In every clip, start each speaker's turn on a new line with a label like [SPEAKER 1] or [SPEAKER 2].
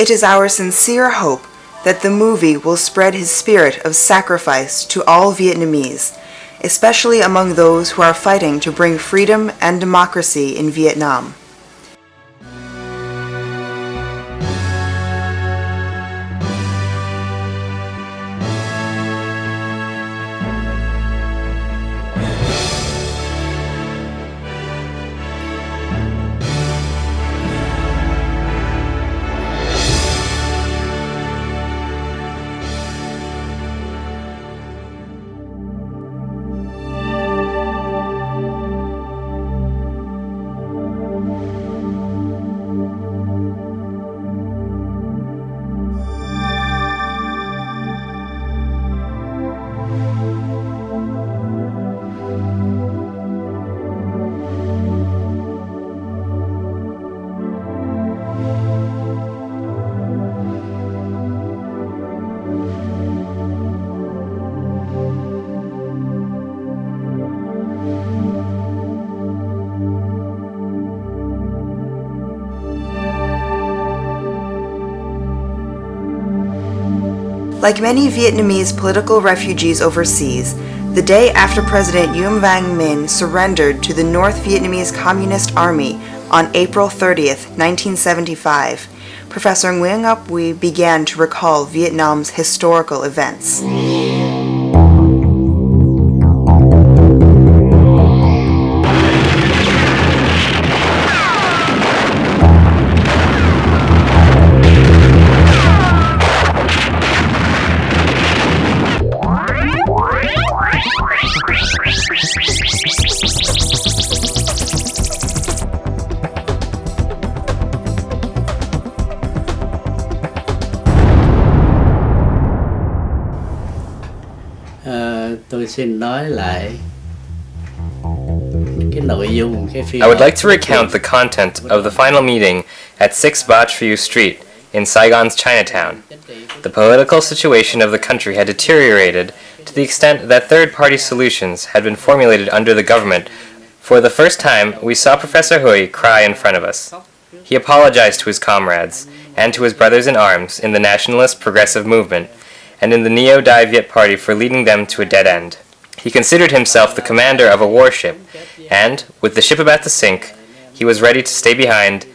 [SPEAKER 1] It is our sincere hope that the movie will spread his spirit of sacrifice to all Vietnamese, especially among those who are fighting to bring freedom and democracy in Vietnam. Like many Vietnamese political refugees overseas, the day after President Nguyen Minh surrendered to the North Vietnamese Communist Army on April 30th, 1975, Professor Nguyen began to recall Vietnam's historical events.
[SPEAKER 2] I
[SPEAKER 3] would like to recount the content of the final meeting at 6 Ba Trieu Street in Saigon's Chinatown. The political situation of the country had deteriorated to the extent that third-party solutions had been formulated under the government. For the first time, we saw Professor Huy cry in front of us. He apologized to his comrades and to his brothers in arms in the nationalist progressive movement and in the Neo-Dai Viet Party for leading them to a dead end. He considered himself the commander of a warship, and, with the ship about to sink, he was ready to stay behind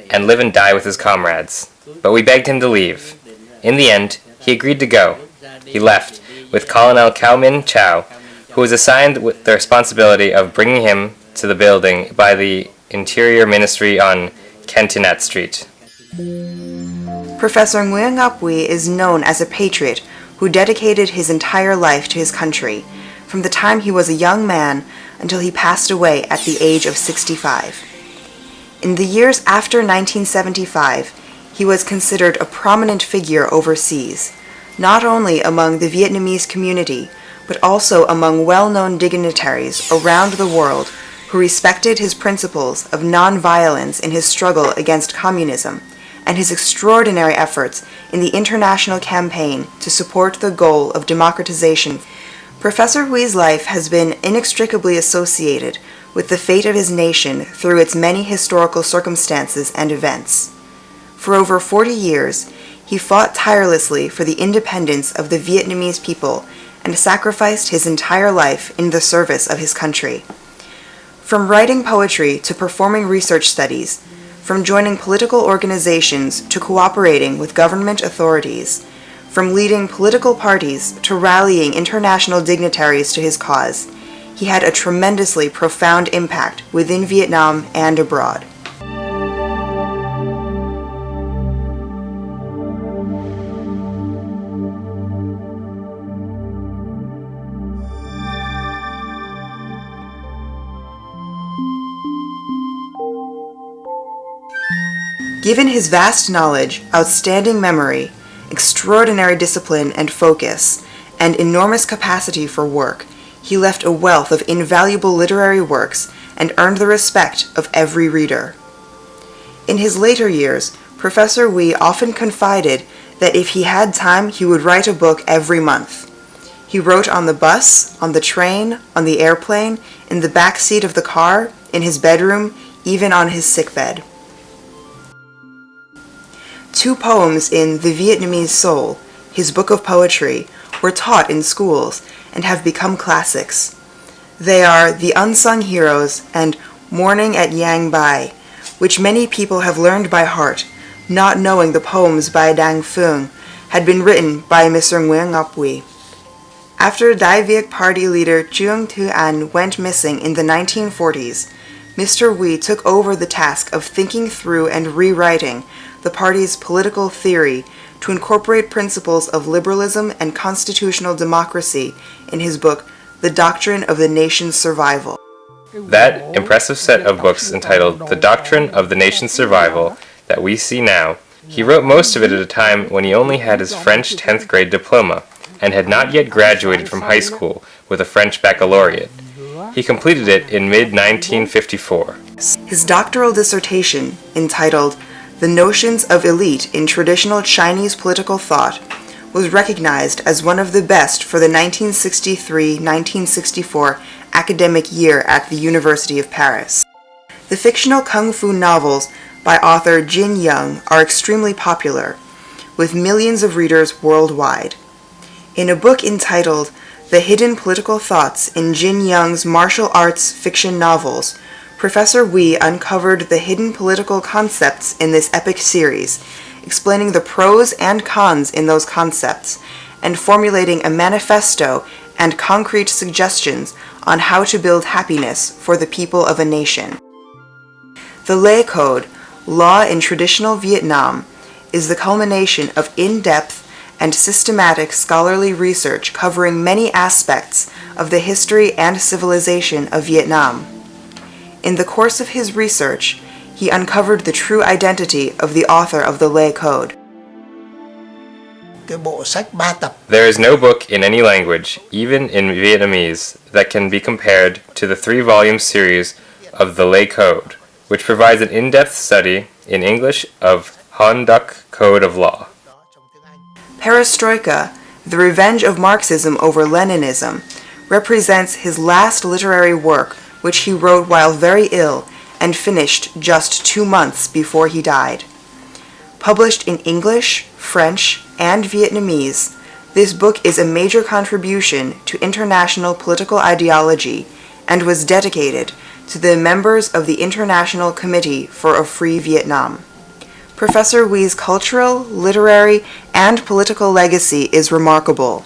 [SPEAKER 3] and live and die with his comrades. But we begged him to leave. In the end, he agreed to go. He left, with Colonel Cao Min Chow, who was assigned with the responsibility of bringing him to the building by the Interior Ministry on Cantinat Street.
[SPEAKER 1] Professor Nguyen is known as a patriot who dedicated his entire life to his country, from the time he was a young man until he passed away at the age of 65. In the years after 1975, he was considered a prominent figure overseas, not only among the Vietnamese community, but also among well-known dignitaries around the world who respected his principles of non-violence in his struggle against communism and his extraordinary efforts in the international campaign to support the goal of democratization. Professor Huy's life has been inextricably associated with the fate of his nation through its many historical circumstances and events. For over 40 years, he fought tirelessly for the independence of the Vietnamese people and sacrificed his entire life in the service of his country. From writing poetry to performing research studies, from joining political organizations to cooperating with government authorities, from leading political parties to rallying international dignitaries to his cause, he had a tremendously profound impact within Vietnam and abroad. Given his vast knowledge, outstanding memory, extraordinary discipline and focus, and enormous capacity for work, he left a wealth of invaluable literary works and earned the respect of every reader. In his later years, Professor Huy often confided that if he had time, he would write a book every month. He wrote on the bus, on the train, on the airplane, in the back seat of the car, in his bedroom, even on his sickbed. two poems in The Vietnamese Soul, his book of poetry, were taught in schools and have become classics. They are The Unsung Heroes and Morning at Yang Bai, which many people have learned by heart, not knowing the poems by Dang Phung had been written by Mr. Nguyen. After Dai Viet Party leader Truong Thu An went missing in the 1940s, Mr. Huy took over the task of thinking through and rewriting the party's political theory to incorporate principles of liberalism and constitutional democracy in his book, The Doctrine of the Nation's Survival.
[SPEAKER 3] That impressive set of books entitled The Doctrine of the Nation's Survival that we see now, he wrote most of it at a time when he only had his French 10th grade diploma and had not yet graduated from high school with a French baccalaureate. He completed it in mid-1954.
[SPEAKER 1] His doctoral dissertation, entitled The Notions of Elite in Traditional Chinese Political Thought, was recognized as one of the best for the 1963-1964 academic year at the University of Paris. The fictional kung fu novels by author Jin Young are extremely popular, with millions of readers worldwide. In a book entitled The Hidden Political Thoughts in Jin Young's Martial Arts Fiction Novels, Professor Huy uncovered the hidden political concepts in this epic series, explaining the pros and cons in those concepts, and formulating a manifesto and concrete suggestions on how to build happiness for the people of a nation. The Lay Code, Law in Traditional Vietnam, is the culmination of in-depth and systematic scholarly research covering many aspects of the history and civilization of Vietnam. In the course of his research, he uncovered the true identity of the author of the Lay Code.
[SPEAKER 3] There is no book in any language, even in Vietnamese, that can be compared to the 3-volume series of the Lay Code, which provides an in-depth study in English of Han Duc Code of Law.
[SPEAKER 1] Perestroika, The Revenge of Marxism over Leninism, represents his last literary work, which he wrote while very ill and finished just 2 months before he died. Published in English, French, and Vietnamese, this book is a major contribution to international political ideology and was dedicated to the members of the International Committee for a Free Vietnam. Professor Huy's cultural, literary, and political legacy is remarkable.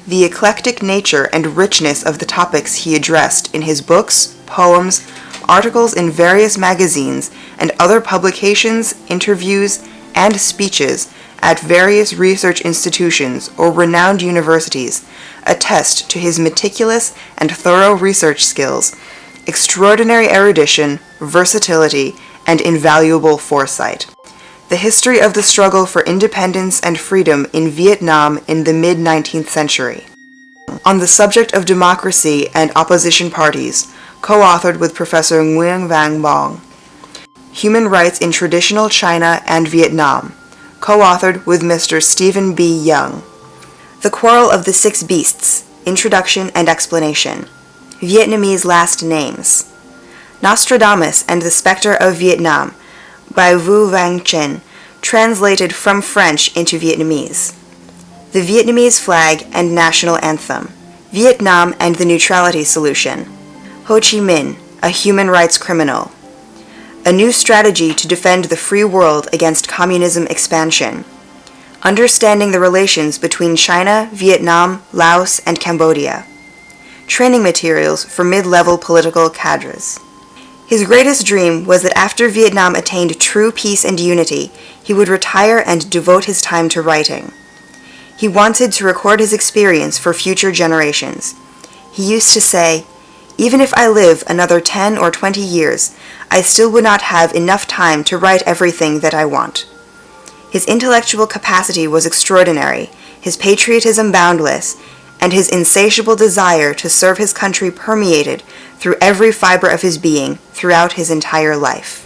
[SPEAKER 1] The eclectic nature and richness of the topics he addressed in his books, poems, articles in various magazines, and other publications, interviews, and speeches at various research institutions or renowned universities attest to his meticulous and thorough research skills, extraordinary erudition, versatility, and invaluable foresight. The history of the struggle for independence and freedom in Vietnam in the mid-19th century. On the subject of democracy and opposition parties, co-authored with Professor Nguyen Van Bong. Human Rights in Traditional China and Vietnam, co-authored with Mr. Stephen B. Young. The Quarrel of the Six Beasts, Introduction and Explanation. Vietnamese Last Names. Nostradamus and the Spectre of Vietnam, by Vu Vang Chen, translated from French into Vietnamese. The Vietnamese Flag and National Anthem. Vietnam and the Neutrality Solution. Ho Chi Minh, a Human Rights Criminal. A New Strategy to Defend the Free World Against Communism Expansion. Understanding the Relations between China, Vietnam, Laos, and Cambodia. Training Materials for Mid-Level Political Cadres. His greatest dream was that after Vietnam attained true peace and unity, he would retire and devote his time to writing. He wanted to record his experience for future generations. He used to say, "Even if I live another 10 or 20 years, I still would not have enough time to write everything that I want." His intellectual capacity was extraordinary, his patriotism boundless, and his insatiable desire to serve his country permeated through every fiber of his being throughout his entire life.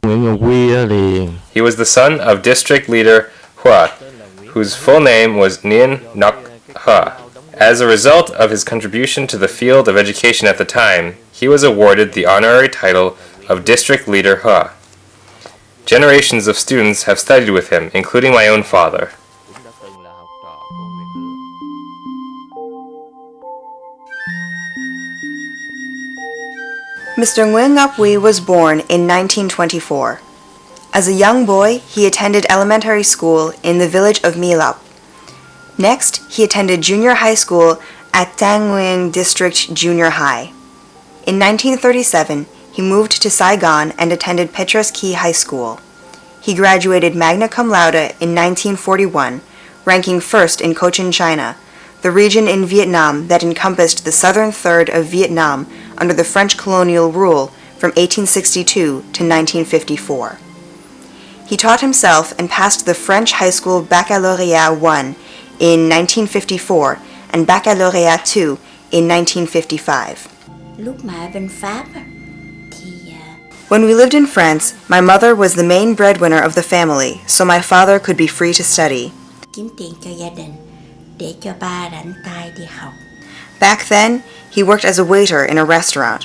[SPEAKER 3] He was the son of district leader Hua, whose full name was Nguyen Ngoc. As a result of his contribution to the field of education at the time, he was awarded the honorary title of District Leader Hua. Generations of students have studied with him, including my own father.
[SPEAKER 1] Mr. Nguyen was born in 1924. As a young boy, he attended elementary school in the village of My Lap. Next, he attended junior high school at Tang Nguyen District Junior High. In 1937, he moved to Saigon and attended Petros Key High School. He graduated magna cum laude in 1941, ranking first in Cochin China, the region in Vietnam that encompassed the southern third of Vietnam under the French colonial rule from 1862 to 1954. He taught himself and passed the French High School Baccalaureate I in 1954 and Baccalaureate II in 1955.
[SPEAKER 2] Lúc mà ở bên Pháp thì
[SPEAKER 1] When we lived in France, my mother was the main breadwinner of the family, so my father could be free to study.
[SPEAKER 2] kiếm tiền cho gia đình để cho ba rảnh tay đi học.
[SPEAKER 1] Back then, he worked as a waiter in a restaurant.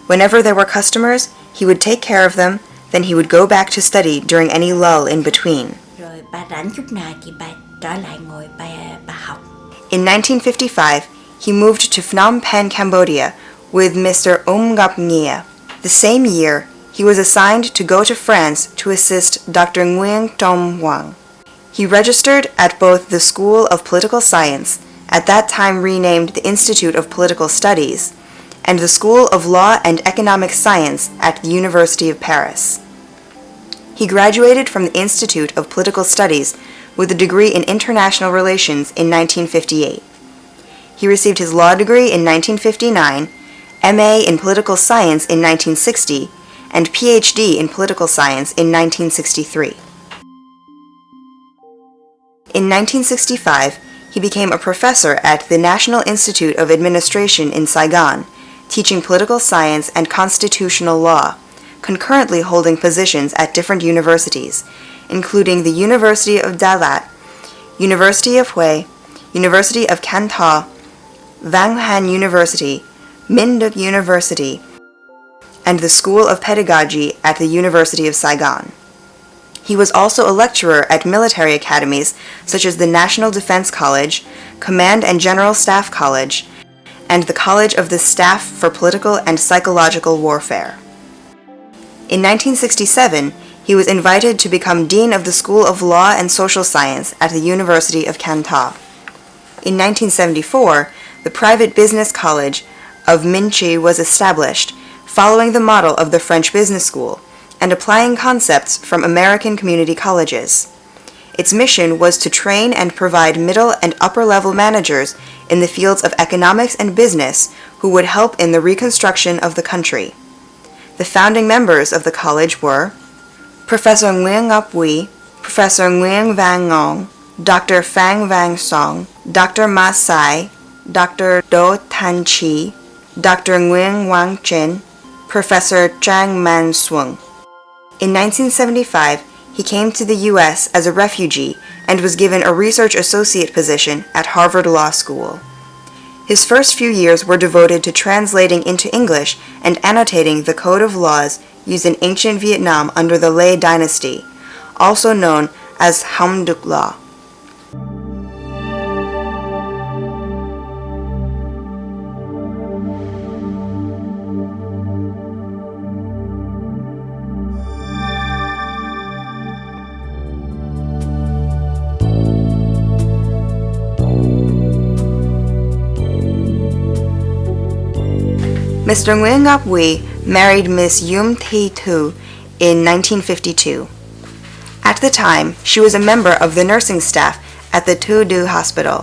[SPEAKER 1] Whenever there were customers, he would take care of them, then he would go back to study during any lull in between.
[SPEAKER 2] Rồi ba rảnh chút nào thì ba trở lại ngồi ba học.
[SPEAKER 1] In 1955, he moved to Phnom Penh, Cambodia, with Mr. Ngoc. The same year, he was assigned to go to France to assist Dr. Nguyen Tom Wang. He registered at both the School of Political Science, at that time renamed the Institute of Political Studies, and the School of Law and Economic Science at the University of Paris. He graduated from the Institute of Political Studies with a degree in International Relations in 1958. He received his law degree in 1959, MA in Political Science in 1960, and PhD in Political Science in 1963. In 1965, he became a professor at the National Institute of Administration in Saigon, teaching political science and constitutional law, concurrently holding positions at different universities, including the University of Dalat, University of Hue, University of Can Tho, Vang Han University, Minh Duc University, and the School of Pedagogy at the University of Saigon. He was also a lecturer at military academies such as the National Defense College, Command and General Staff College, and the College of the Staff for Political and Psychological Warfare. In 1967, he was invited to become Dean of the School of Law and Social Science at the University of Can Tho. In 1974, the private business college of Minh Chi was established, following the model of the French Business School, and applying concepts from American community colleges. Its mission was to train and provide middle and upper-level managers in the fields of economics and business who would help in the reconstruction of the country. The founding members of the college were Professor Nguyen Ngoc, Professor Nguyen Van Ngong, Dr. Phang Vang Song, Dr. Ma Sai, Dr. Do Tan Chi, Dr. Nguyen Wang Chin, Professor Chang Man Swung. In 1975, he came to the U.S. as a refugee and was given a research associate position at Harvard Law School. His first few years were devoted to translating into English and annotating the code of laws used in ancient Vietnam under the Le Dynasty, also known as Ham Duc Law. Mr. Nguyen Ngoc married Miss Yum Thi Tu in 1952. At the time, she was a member of the nursing staff at the Tu Du Hospital.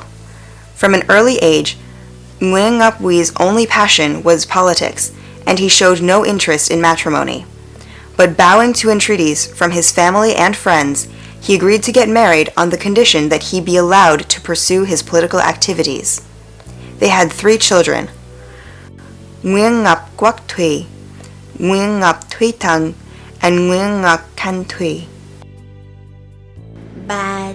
[SPEAKER 1] From an early age, Nguyen Ngoc's only passion was politics, and he showed no interest in matrimony. But bowing to entreaties from his family and friends, he agreed to get married on the condition that he be allowed to pursue his political activities. They had 3 children, Nguyen Ngoc Quoc Thuy, Nguyen Ngoc Thuy Tung, and Nguyen Ngoc Can Thuy.
[SPEAKER 2] Ba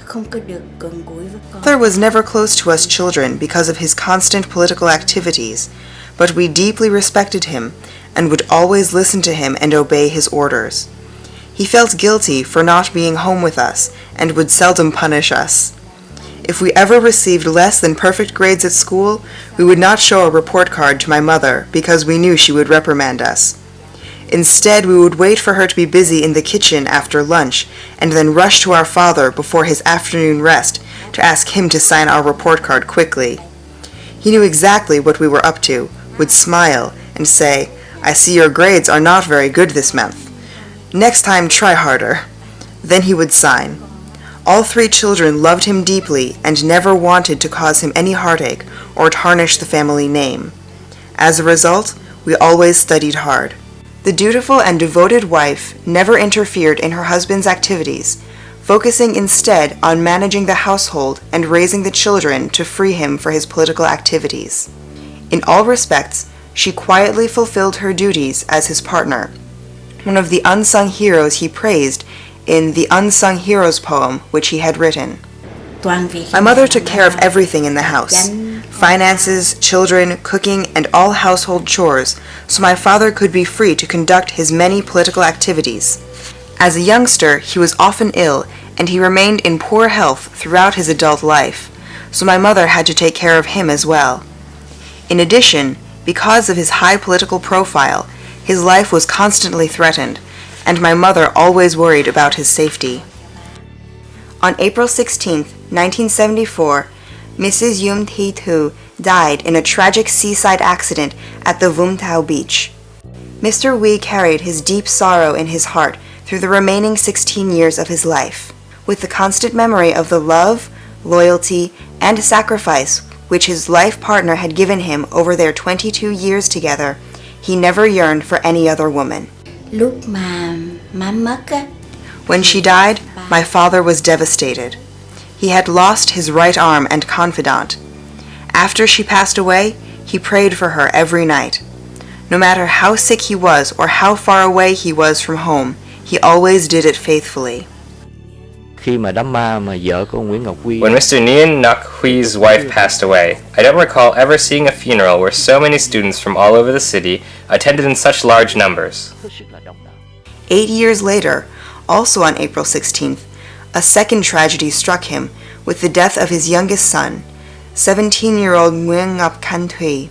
[SPEAKER 2] không có được gần gũi với con.
[SPEAKER 1] Father was never close to us children because of his constant political activities, but we deeply respected him and would always listen to him and obey his orders. He felt guilty for not being home with us and would seldom punish us. If we ever received less than perfect grades at school, we would not show a report card to my mother because we knew she would reprimand us. Instead, we would wait for her to be busy in the kitchen after lunch and then rush to our father before his afternoon rest to ask him to sign our report card quickly. He knew exactly what we were up to, would smile and say, "I see your grades are not very good this month. Next time try harder." Then he would sign. All three children loved him deeply and never wanted to cause him any heartache or tarnish the family name. As a result, we always studied hard. The dutiful and devoted wife never interfered in her husband's activities, focusing instead on managing the household and raising the children to free him for his political activities. In all respects, she quietly fulfilled her duties as his partner, one of the unsung heroes he praised in the Unsung Heroes poem which he had written. My mother took care of everything in the house, finances, children, cooking, and all household chores, so my father could be free to conduct his many political activities. As a youngster, he was often ill, and he remained in poor health throughout his adult life, so my mother had to take care of him as well. In addition, because of his high political profile, his life was constantly threatened, and my mother always worried about his safety. On April 16, 1974, Mrs. Yum Thi Tu died in a tragic seaside accident at the Vung Tau beach. Mr. Wee carried his deep sorrow in his heart through the remaining 16 years of his life, with the constant memory of the love, loyalty, and sacrifice which his life partner had given him over their 22 years together. He never yearned for any other woman.
[SPEAKER 2] Lúc mà má mất á,
[SPEAKER 1] When she died, my father was devastated. He had lost his right arm and confidant. After she passed away, he prayed for her every night. No matter how sick he was or how far away he was from home, he always did it faithfully.
[SPEAKER 4] Khi mà đám ma mà vợ của Nguyễn Ngọc Huy
[SPEAKER 3] When Mr. Nguyen Ngoc Hui's wife passed away, I don't recall ever seeing a funeral where so many students from all over the city attended in such large numbers.
[SPEAKER 1] 8 years later, also on April 16th, a second tragedy struck him with the death of his youngest son, 17-year-old Nguyen Ngoc Can Thuy.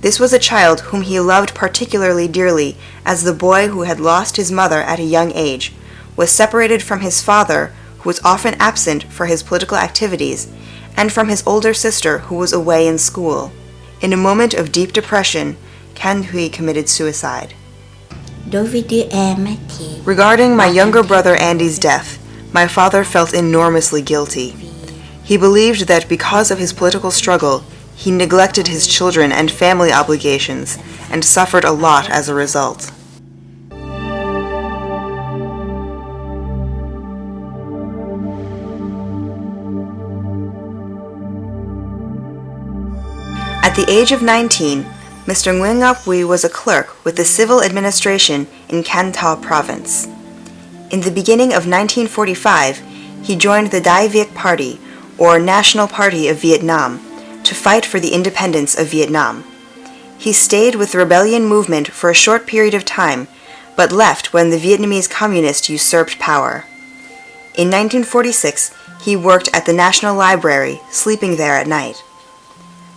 [SPEAKER 1] This was a child whom he loved particularly dearly, as the boy who had lost his mother at a young age, was separated from his father, who was often absent for his political activities, and from his older sister, who was away in school. In a moment of deep depression, Can Thuy committed suicide.
[SPEAKER 2] đối với đứa em á thì
[SPEAKER 1] Regarding my younger brother Andy's death, my father felt enormously guilty. He believed that because of his political struggle, he neglected his children and family obligations and suffered a lot as a result. At the age of 19, Mr. Nguyen Ngoc Huy was a clerk with the civil administration in Can Tho province. In the beginning of 1945, he joined the Dai Viet Party, or National Party of Vietnam, to fight for the independence of Vietnam. He stayed with the rebellion movement for a short period of time, but left when the Vietnamese communists usurped power. In 1946, he worked at the National Library, sleeping there at night.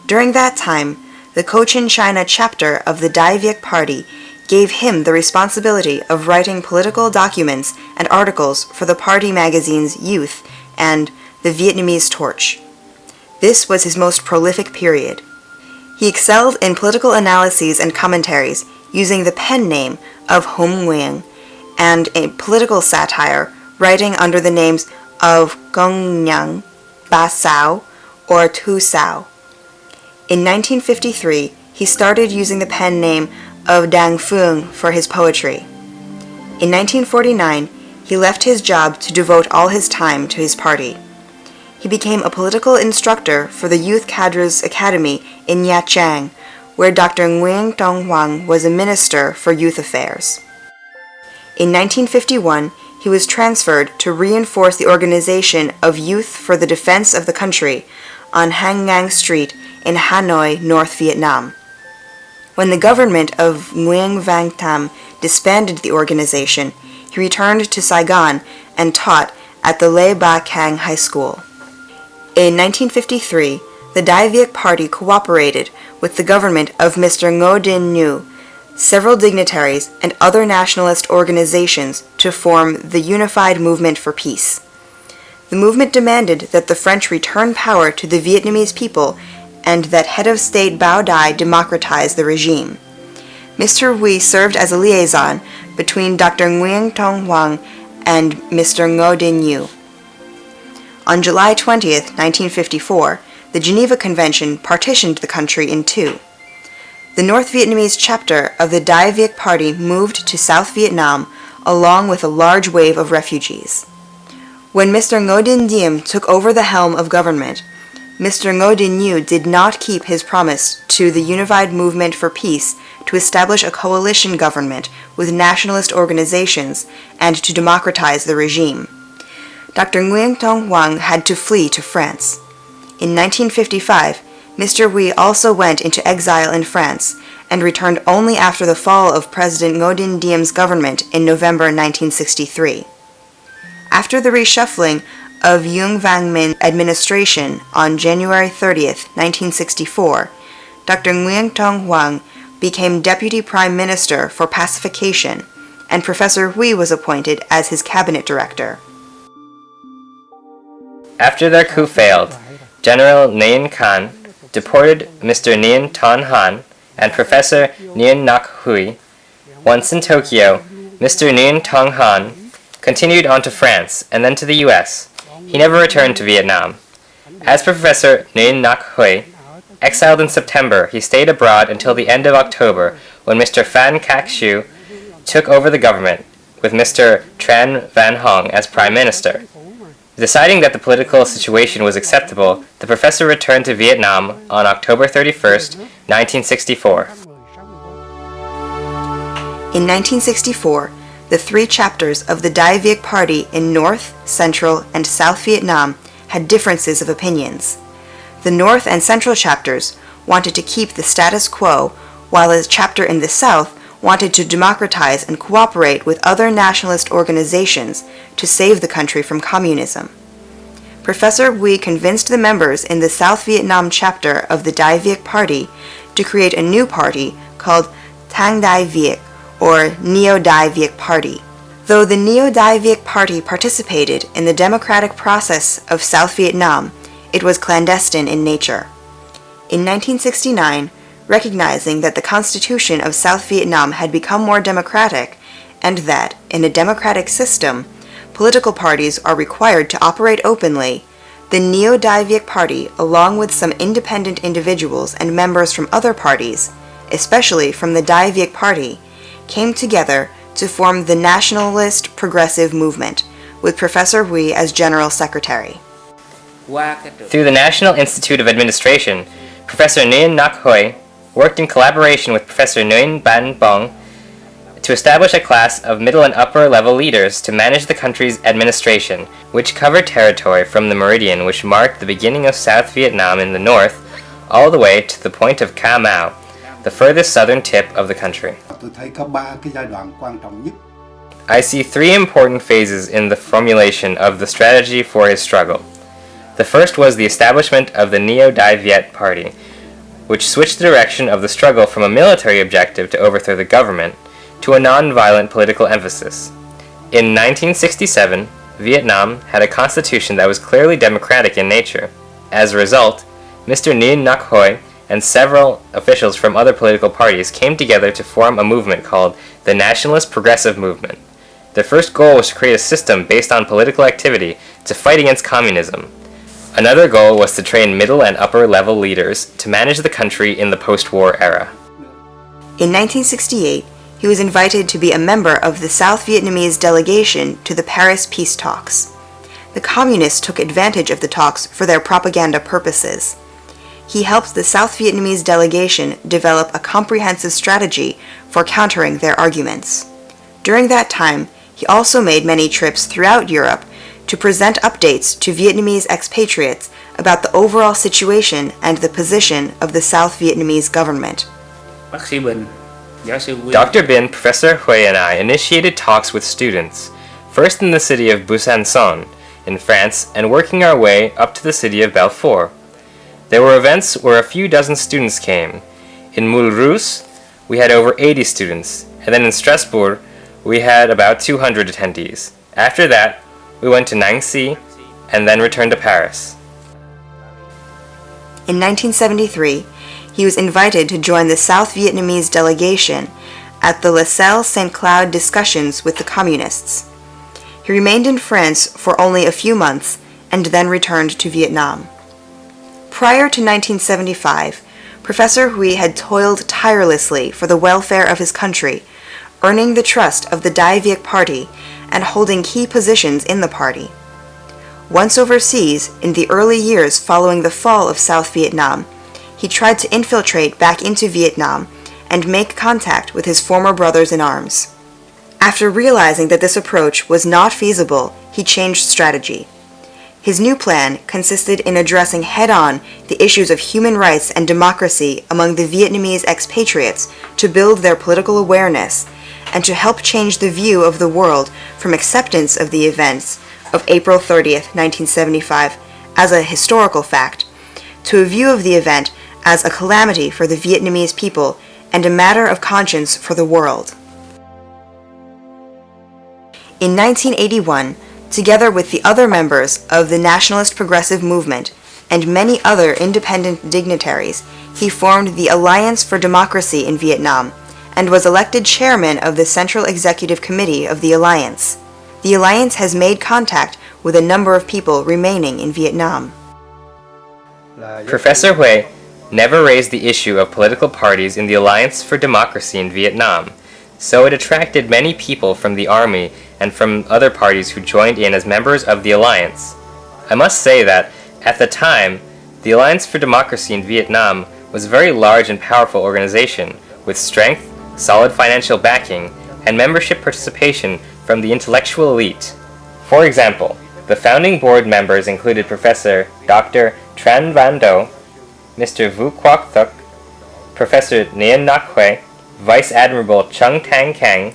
[SPEAKER 1] During that time, the Cochin China chapter of the Dai Viet Party gave him the responsibility of writing political documents and articles for the party magazines Youth and the Vietnamese Torch. This was his most prolific period. He excelled in political analyses and commentaries using the pen name of Hom Nguyen, and a political satire writing under the names of Gong Nhang, Ba Sao, or Tu Sao. In 1953, he started using the pen name of Dang Phuong for his poetry. In 1949, he left his job to devote all his time to his party. He became a political instructor for the Youth Cadres Academy in Nha Trang, where Dr. Nguyen Tong Hoang was a minister for youth affairs. In 1951, he was transferred to reinforce the organization of Youth for the Defense of the Country on Hang Ngang Street in Hanoi, North Vietnam. When the government of Nguyen Van Tam disbanded the organization, he returned to Saigon and taught at the Le Ba Cang High School. In 1953, the Dai Viet Party cooperated with the government of Mr. Ngo Dinh Nhu, several dignitaries, and other nationalist organizations to form the Unified Movement for Peace. The movement demanded that the French return power to the Vietnamese people and that head of state Bao Dai democratize the regime. Mr. Huy served as a liaison between Dr. Nguyen Tong Hoang and Mr. Ngo Dinh Nhu. On July 20, 1954, the Geneva Convention partitioned the country in two. The North Vietnamese chapter of the Dai Viet Party moved to South Vietnam along with a large wave of refugees. When Mr. Ngo Dinh Diem took over the helm of government, Mr. Ngo Dinh Nhu did not keep his promise to the Unified Movement for Peace to establish a coalition government with nationalist organizations and to democratize the regime. Dr. Nguyen Tong Hoang had to flee to France. In 1955, Mr. Huy also went into exile in France and returned only after the fall of President Ngo Dinh Diem's government in November 1963. After the reshuffling of Nguyen Van Minh administration on January 30, 1964, Dr. Nguyen Tong Hoang became Deputy Prime Minister for Pacification, and Professor Huy was appointed as his cabinet director.
[SPEAKER 3] After their coup failed, General Nguyen Khan deported Mr. Nguyen Ton Han and Professor Nguyen Ngoc Huy. Once in Tokyo, Mr. Nguyen Tong Han continued on to France and then to the U.S. He never returned to Vietnam. As for Professor Nguyen Ngoc Huy, exiled in September, he stayed abroad until the end of October when Mr. Phan Cach Siu took over the government with Mr. Tran Van Hong as Prime Minister. Deciding that the political situation was acceptable, the professor returned to Vietnam on October 31, 1964.
[SPEAKER 1] In 1964, the three chapters of the Dai Viet Party in North, Central, and South Vietnam had differences of opinions. The North and Central chapters wanted to keep the status quo, while a chapter in the South wanted to democratize and cooperate with other nationalist organizations to save the country from communism. Professor Huy convinced the members in the South Vietnam chapter of the Dai Viet Party to create a new party called Thang Dai Viet, or Neo-Dai Viet Party. Though the Neo-Dai Viet Party participated in the democratic process of South Vietnam, it was clandestine in nature. In 1969, recognizing that the Constitution of South Vietnam had become more democratic, and that, in a democratic system, political parties are required to operate openly, the Neo-Dai Viet Party, along with some independent individuals and members from other parties, especially from the Dai Viet Party, came together to form the Nationalist Progressive Movement, with Professor Huy as General Secretary.
[SPEAKER 3] Through the National Institute of Administration, Professor Nguyen Ngoc Huy worked in collaboration with Professor Nguyen Ban Bong to establish a class of middle and upper level leaders to manage the country's administration, which covered territory from the meridian which marked the beginning of South Vietnam in the north all the way to the point of Ca Mau, the furthest southern tip of the country. I see three important phases in the formulation of the strategy for his struggle. The first was the establishment of the Neo-Dai Viet Party, which switched the direction of the struggle from a military objective to overthrow the government to a non-violent political emphasis. In 1967, Vietnam had a constitution that was clearly democratic in nature. As a result, Mr. Nguyen Ngoc Huy and several officials from other political parties came together to form a movement called the Nationalist Progressive Movement. Their first goal was to create a system based on political activity to fight against communism. Another goal was to train middle and upper level leaders to manage the country in the post-war era.
[SPEAKER 1] In 1968, he was invited to be a member of the South Vietnamese delegation to the Paris peace talks. The Communists took advantage of the talks for their propaganda purposes. He helped the South Vietnamese delegation develop a comprehensive strategy for countering their arguments. During that time, he also made many trips throughout Europe to present updates to Vietnamese expatriates about the overall situation and the position of the South Vietnamese government.
[SPEAKER 3] Dr. Bin, Professor Hui, and I initiated talks with students, first in the city of Busançon, in France, and working our way up to the city of Belfort. There were events where a few dozen students came. In Mulhouse, we had over 80 students, and then in Strasbourg, we had about 200 attendees. After that, we went to Nancy, and then returned to Paris.
[SPEAKER 1] In 1973, he was invited to join the South Vietnamese delegation at the La Salle St. Cloud discussions with the Communists. He remained in France for only a few months and then returned to Vietnam. Prior to 1975, Professor Hui had toiled tirelessly for the welfare of his country, earning the trust of the Dai Viet Party and holding key positions in the party. Once overseas, in the early years following the fall of South Vietnam, he tried to infiltrate back into Vietnam and make contact with his former brothers-in-arms. After realizing that this approach was not feasible, he changed strategy. His new plan consisted in addressing head-on the issues of human rights and democracy among the Vietnamese expatriates to build their political awareness and to help change the view of the world from acceptance of the events of April 30th, 1975 as a historical fact to a view of the event as a calamity for the Vietnamese people and a matter of conscience for the world. In 1981, together with the other members of the Nationalist Progressive Movement and many other independent dignitaries, he formed the Alliance for Democracy in Vietnam and was elected chairman of the Central Executive Committee of the Alliance. The Alliance has made contact with a number of people remaining in Vietnam.
[SPEAKER 3] Professor Hui never raised the issue of political parties in the Alliance for Democracy in Vietnam, so it attracted many people from the army and from other parties who joined in as members of the Alliance. I must say that, at the time, the Alliance for Democracy in Vietnam was a very large and powerful organization, with strength, solid financial backing, and membership participation from the intellectual elite. For example, the founding board members included Professor Dr. Tran Van Do, Mr. Vu Quoc Thuc, Professor Ngoc, Vice Admiral Chung Tang Kang,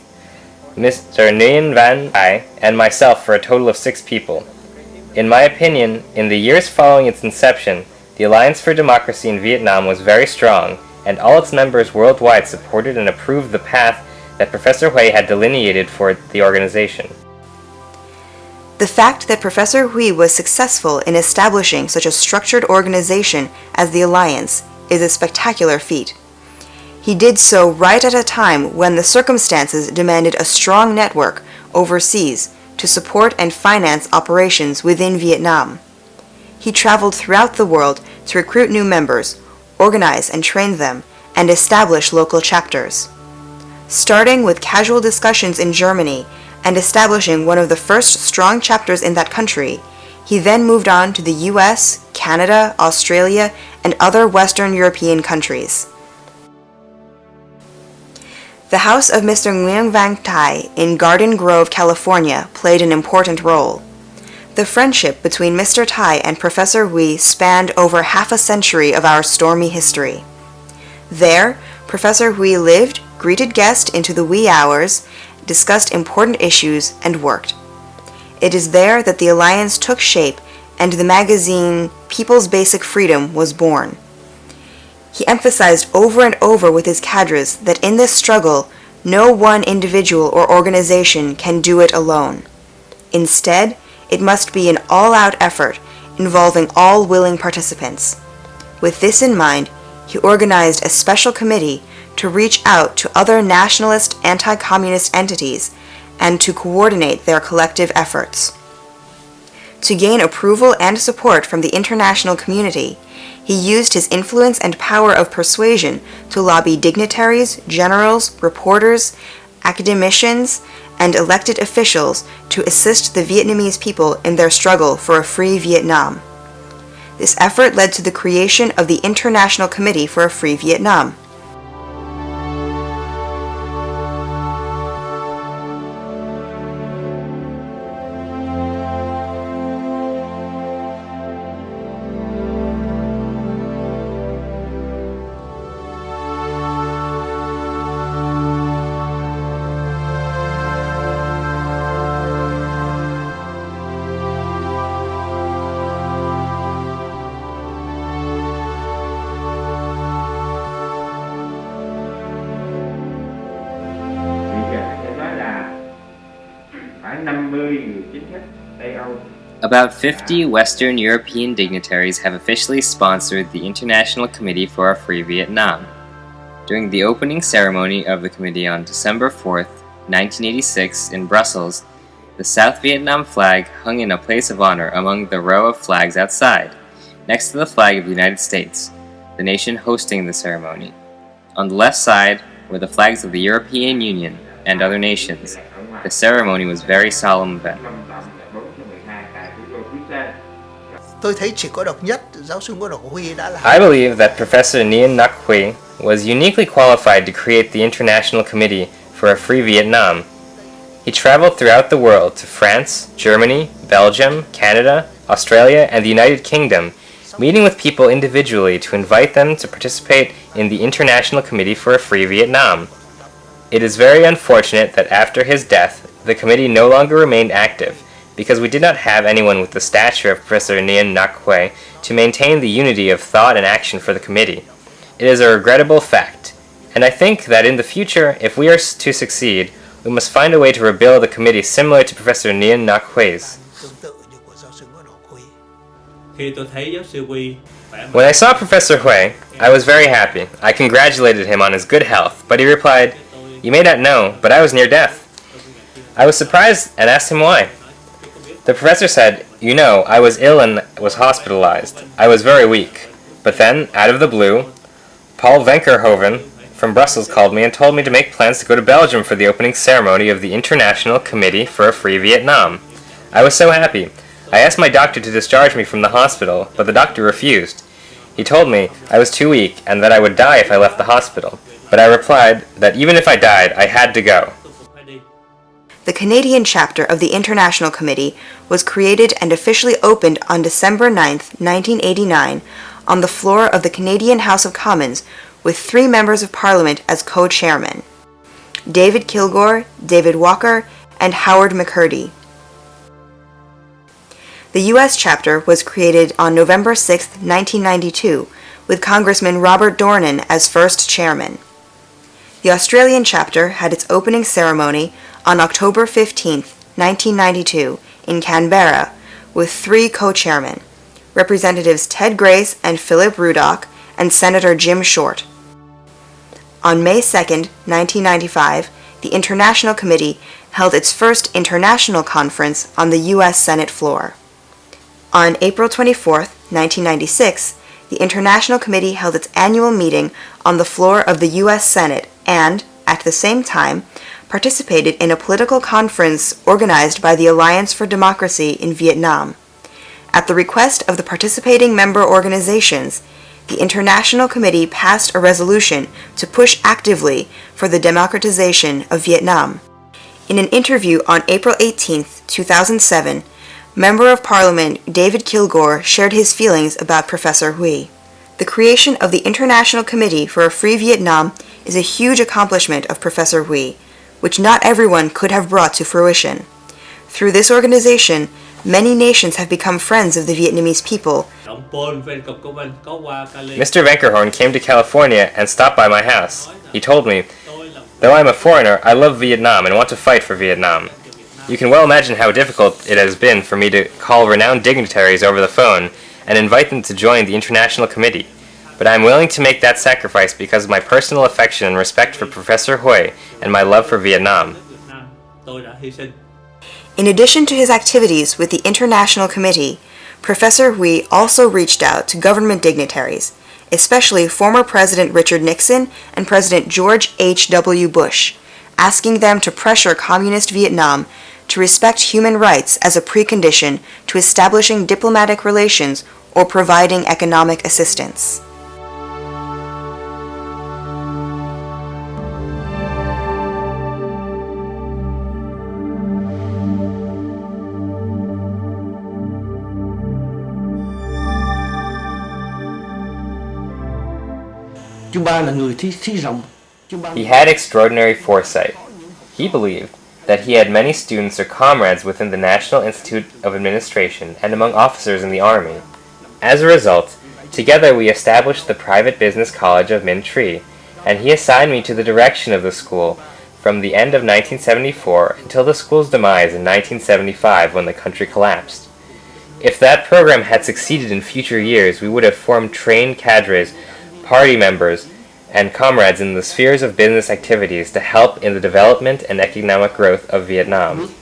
[SPEAKER 3] Mr. Nguyen Van Ai, and myself for a total of 6 people. In my opinion, in the years following its inception, the Alliance for Democracy in Vietnam was very strong, and all its members worldwide supported and approved the path that Professor Hui had delineated for the organization.
[SPEAKER 1] The fact that Professor Hui was successful in establishing such a structured organization as the Alliance is a spectacular feat. He did so right at a time when the circumstances demanded a strong network overseas to support and finance operations within Vietnam. He traveled throughout the world to recruit new members, organize and train them, and establish local chapters. Starting with casual discussions in Germany and establishing one of the first strong chapters in that country, he then moved on to the US, Canada, Australia, and other Western European countries. The house of Mr. Nguyen Van Thai in Garden Grove, California played an important role. The friendship between Mr. Thai and Professor Hui spanned over half a century of our stormy history. There, Professor Hui lived, greeted guests into the wee hours, discussed important issues, and worked. It is there that the Alliance took shape and the magazine People's Basic Freedom was born. He emphasized over and over with his cadres that in this struggle, no one individual or organization can do it alone. Instead, it must be an all-out effort involving all willing participants. With this in mind, he organized a special committee to reach out to other nationalist anti-communist entities and to coordinate their collective efforts. To gain approval and support from the international community, he used his influence and power of persuasion to lobby dignitaries, generals, reporters, academicians, and elected officials to assist the Vietnamese people in their struggle for a free Vietnam. This effort led to the creation of the International Committee for a Free Vietnam.
[SPEAKER 3] About 50 Western European dignitaries have officially sponsored the International Committee for a Free Vietnam. During the opening ceremony of the committee on December 4th, 1986 in Brussels, the South Vietnam flag hung in a place of honor among the row of flags outside, next to the flag of the United States, the nation hosting the ceremony. On the left side were the flags of the European Union and other nations. The ceremony was a very solemn event. I believe that Professor Nguyen was uniquely qualified to create the International Committee for a Free Vietnam. He traveled throughout the world to France, Germany, Belgium, Canada, Australia, and the United Kingdom, meeting with people individually to invite them to participate in the International Committee for a Free Vietnam. It is very unfortunate that after his death, the committee no longer remained active, because we did not have anyone with the stature of Professor Nguyen to maintain the unity of thought and action for the committee. It is a regrettable fact, and I think that in the future, if we are to succeed, we must find a way to rebuild a committee similar to Professor Nguyen's. When I saw Professor Hui, I was very happy. I congratulated him on his good health, but he replied, "You may not know, but I was near death." I was surprised and asked him why. The professor said, "You know, I was ill and was hospitalized. I was very weak. But then, out of the blue, Paul Venkerhoven from Brussels called me and told me to make plans to go to Belgium for the opening ceremony of the International Committee for a Free Vietnam. I was so happy. I asked my doctor to discharge me from the hospital, but the doctor refused. He told me I was too weak and that I would die if I left the hospital. But I replied that even if I died, I had to go."
[SPEAKER 1] The Canadian chapter of the International Committee was created and officially opened on December 9, 1989, on the floor of the Canadian House of Commons, with 3 members of Parliament as co-chairmen: David Kilgour, David Walker, and Howard McCurdy. The U.S. chapter was created on November 6, 1992, with Congressman Robert Dornan as first chairman. The Australian chapter had its opening ceremony on October 15, 1992, in Canberra, with 3 co-chairmen, Representatives Ted Grace and Philip Rudock, and Senator Jim Short. On May 2, 1995, the International Committee held its first international conference on the U.S. Senate floor. On April 24, 1996, the International Committee held its annual meeting on the floor of the U.S. Senate and, at the same time, participated in a political conference organized by the Alliance for Democracy in Vietnam. At the request of the participating member organizations, the International Committee passed a resolution to push actively for the democratization of Vietnam. In an interview on April 18, 2007, Member of Parliament David Kilgour shared his feelings about Professor Hui. The creation of the International Committee for a Free Vietnam is a huge accomplishment of Professor Hui, which not everyone could have brought to fruition. Through this organization, many nations have become friends of the Vietnamese people.
[SPEAKER 3] Mr. Venkerhorn came to California and stopped by my house. He told me, "Though I'm a foreigner, I love Vietnam and want to fight for Vietnam." You can well imagine how difficult it has been for me to call renowned dignitaries over the phone and invite them to join the International Committee, but I am willing to make that sacrifice because of my personal affection and respect for Professor Hui and my love for Vietnam.
[SPEAKER 1] In addition to his activities with the International Committee, Professor Hui also reached out to government dignitaries, especially former President Richard Nixon and President George H.W. Bush, asking them to pressure Communist Vietnam to respect human rights as a precondition to establishing diplomatic relations or providing economic assistance.
[SPEAKER 3] He had extraordinary foresight. He believed that he had many students or comrades within the National Institute of Administration and among officers in the Army. As a result, together we established the Private Business College of Minh Tri, and he assigned me to the direction of the school from the end of 1974 until the school's demise in 1975 when the country collapsed. If that program had succeeded in future years, we would have formed trained cadres, party members, and comrades in the spheres of business activities to help in the development and economic growth of Vietnam.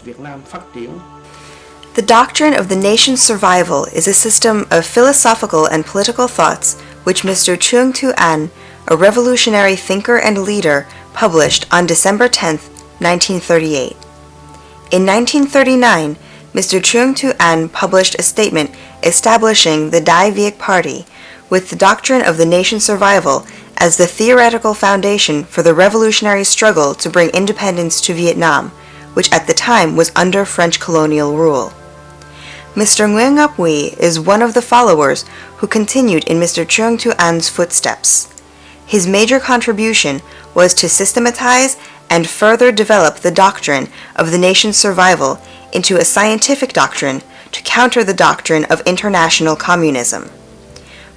[SPEAKER 1] The doctrine of the nation's survival is a system of philosophical and political thoughts which Mr. Trung Tu An, a revolutionary thinker and leader, published on December 10, 1938. In 1939, Mr. Trung Tu An published a statement establishing the Dai Viet Party with the doctrine of the nation's survival as the theoretical foundation for the revolutionary struggle to bring independence to Vietnam, which at the time was under French colonial rule. Mr. Nguyen is one of the followers who continued in Mr. Trung Tu An's footsteps. His major contribution was to systematize and further develop the doctrine of the nation's survival into a scientific doctrine to counter the doctrine of international communism.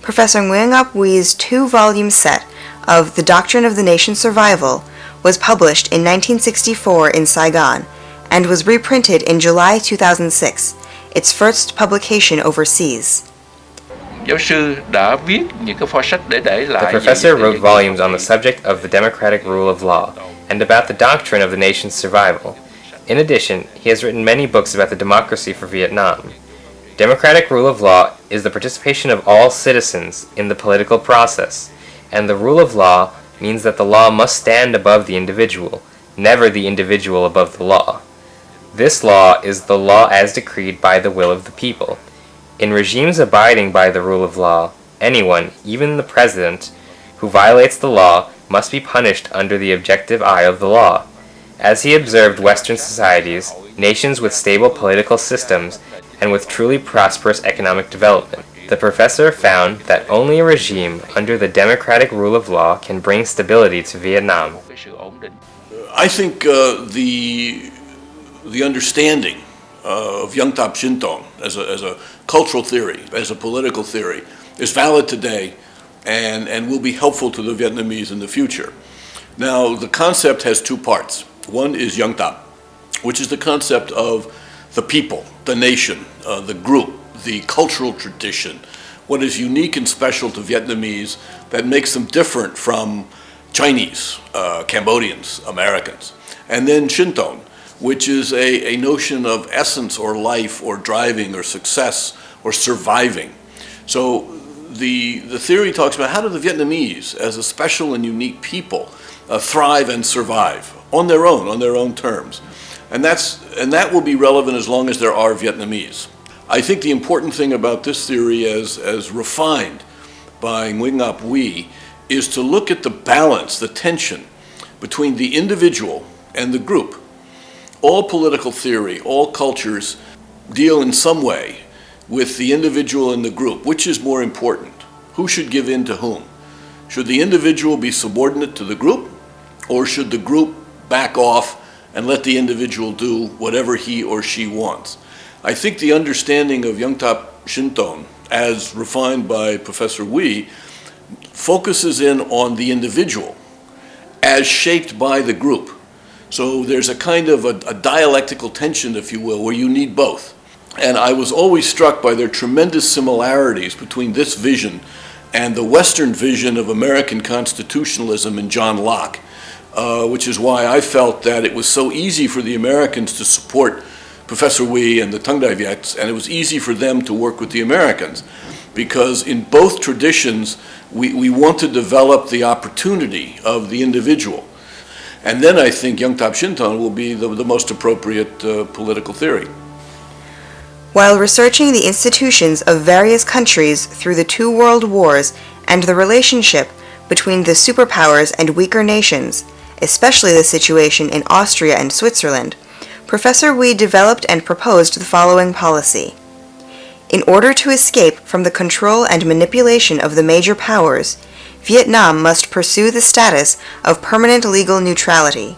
[SPEAKER 1] Professor Nguyen's two-volume set of The Doctrine of the Nation's Survival was published in 1964 in Saigon and was reprinted in July 2006, its first publication overseas.
[SPEAKER 3] The professor wrote volumes on the subject of the democratic rule of law and about the doctrine of the nation's survival. In addition, he has written many books about the democracy for Vietnam. Democratic rule of law is the participation of all citizens in the political process, and the rule of law means that the law must stand above the individual, never the individual above the law. This law is the law as decreed by the will of the people. In regimes abiding by the rule of law, anyone, even the president, who violates the law must be punished under the objective eye of the law. As he observed Western societies, nations with stable political systems, and with truly prosperous economic development, the professor found that only a regime under the democratic rule of law can bring stability to Vietnam.
[SPEAKER 5] I think the understanding of Yung Tap Shin Tong as a cultural theory, as a political theory, is valid today and will be helpful to the Vietnamese in the future. Now, the concept has two parts. One is Yung Tap, which is the concept of the people, the nation, the group, the cultural tradition, what is unique and special to Vietnamese that makes them different from Chinese, Cambodians, Americans. And then Shin Tong, which is a notion of essence or life or driving or success or surviving. So the theory talks about how do the Vietnamese, as a special and unique people, thrive and survive on their own terms. And that will be relevant as long as there are Vietnamese. I think the important thing about this theory as refined by Nguyen is to look at the balance, the tension between the individual and the group. All political theory, all cultures deal in some way with the individual and the group. Which is more important? Who should give in to whom? Should the individual be subordinate to the group, or should the group back off and let the individual do whatever he or she wants? I think the understanding of Yung Tap Shin Tong, as refined by Professor Nguyen, focuses in on the individual as shaped by the group. So there's a kind of a dialectical tension, if you will, where you need both. And I was always struck by their tremendous similarities between this vision and the Western vision of American constitutionalism in John Locke, which is why I felt that it was so easy for the Americans to support Professor Nguyen and the Tung Dai Viets, and it was easy for them to work with the Americans, because in both traditions we want to develop the opportunity of the individual. And then I think Yung Tap Shin Tong will be the most appropriate political theory.
[SPEAKER 1] While researching the institutions of various countries through the two world wars and the relationship between the superpowers and weaker nations, especially the situation in Austria and Switzerland, Professor Nguyen developed and proposed the following policy. In order to escape from the control and manipulation of the major powers, Vietnam must pursue the status of permanent legal neutrality.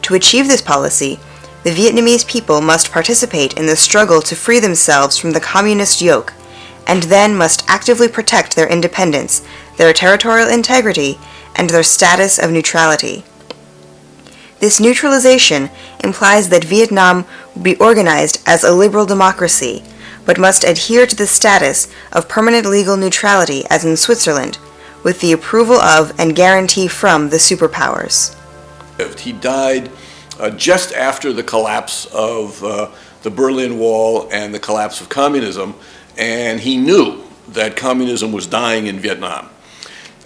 [SPEAKER 1] To achieve this policy, the Vietnamese people must participate in the struggle to free themselves from the communist yoke, and then must actively protect their independence, their territorial integrity, and their status of neutrality. This neutralization implies that Vietnam would be organized as a liberal democracy, but must adhere to the status of permanent legal neutrality as in Switzerland, with the approval of and guarantee from the superpowers.
[SPEAKER 5] He died just after the collapse of the Berlin Wall and the collapse of communism, and he knew that communism was dying in Vietnam.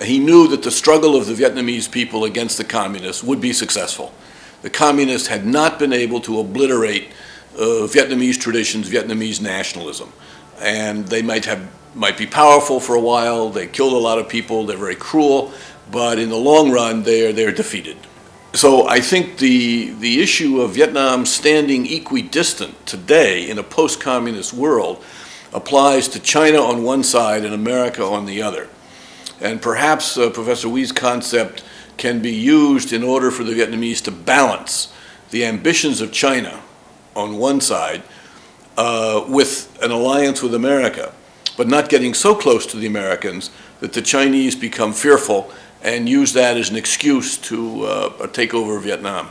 [SPEAKER 5] He knew that the struggle of the Vietnamese people against the communists would be successful. The communists had not been able to obliterate Vietnamese traditions, Vietnamese nationalism. And they might be powerful for a while, they killed a lot of people, they're very cruel, but in the long run, they're defeated. So I think the issue of Vietnam standing equidistant today in a post-communist world applies to China on one side and America on the other. And perhaps Professor Wee's concept can be used in order for the Vietnamese to balance the ambitions of China on one side with an alliance with America, but not getting so close to the Americans that the Chinese become fearful and use that as an excuse to take over Vietnam.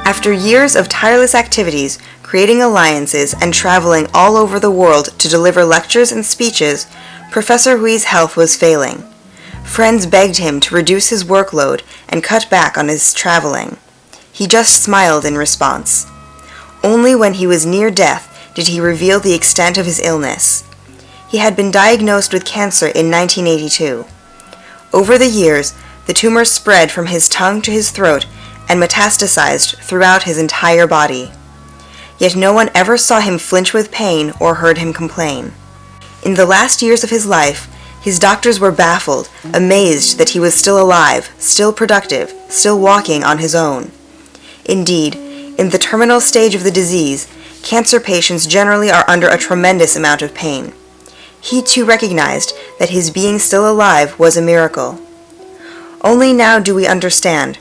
[SPEAKER 1] After years of tireless activities, creating alliances, and traveling all over the world to deliver lectures and speeches, Professor Hui's health was failing. Friends begged him to reduce his workload and cut back on his traveling. He just smiled in response. Only when he was near death did he reveal the extent of his illness. He had been diagnosed with cancer in 1982. Over the years, the tumor spread from his tongue to his throat and metastasized throughout his entire body. Yet no one ever saw him flinch with pain or heard him complain. In the last years of his life, his doctors were baffled, amazed that he was still alive, still productive, still walking on his own. Indeed, in the terminal stage of the disease, cancer patients generally are under a tremendous amount of pain. He too recognized that his being still alive was a miracle. Only now do we understand.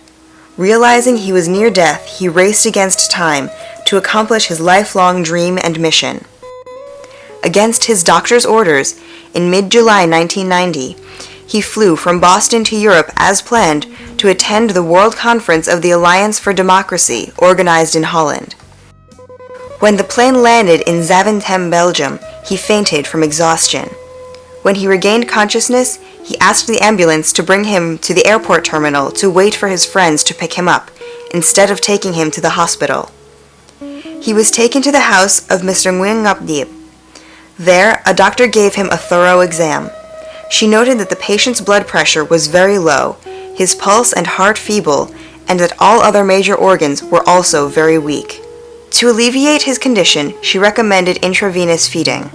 [SPEAKER 1] Realizing he was near death, he raced against time to accomplish his lifelong dream and mission. Against his doctor's orders, in mid-July 1990, he flew from Boston to Europe as planned to attend the World Conference of the Alliance for Democracy organized in Holland. When the plane landed in Zaventem, Belgium, he fainted from exhaustion. When he regained consciousness, he asked the ambulance to bring him to the airport terminal to wait for his friends to pick him up, instead of taking him to the hospital. He was taken to the house of Mr. Nguyen. There, a doctor gave him a thorough exam. She noted that the patient's blood pressure was very low, his pulse and heart feeble, and that all other major organs were also very weak. To alleviate his condition, she recommended intravenous feeding.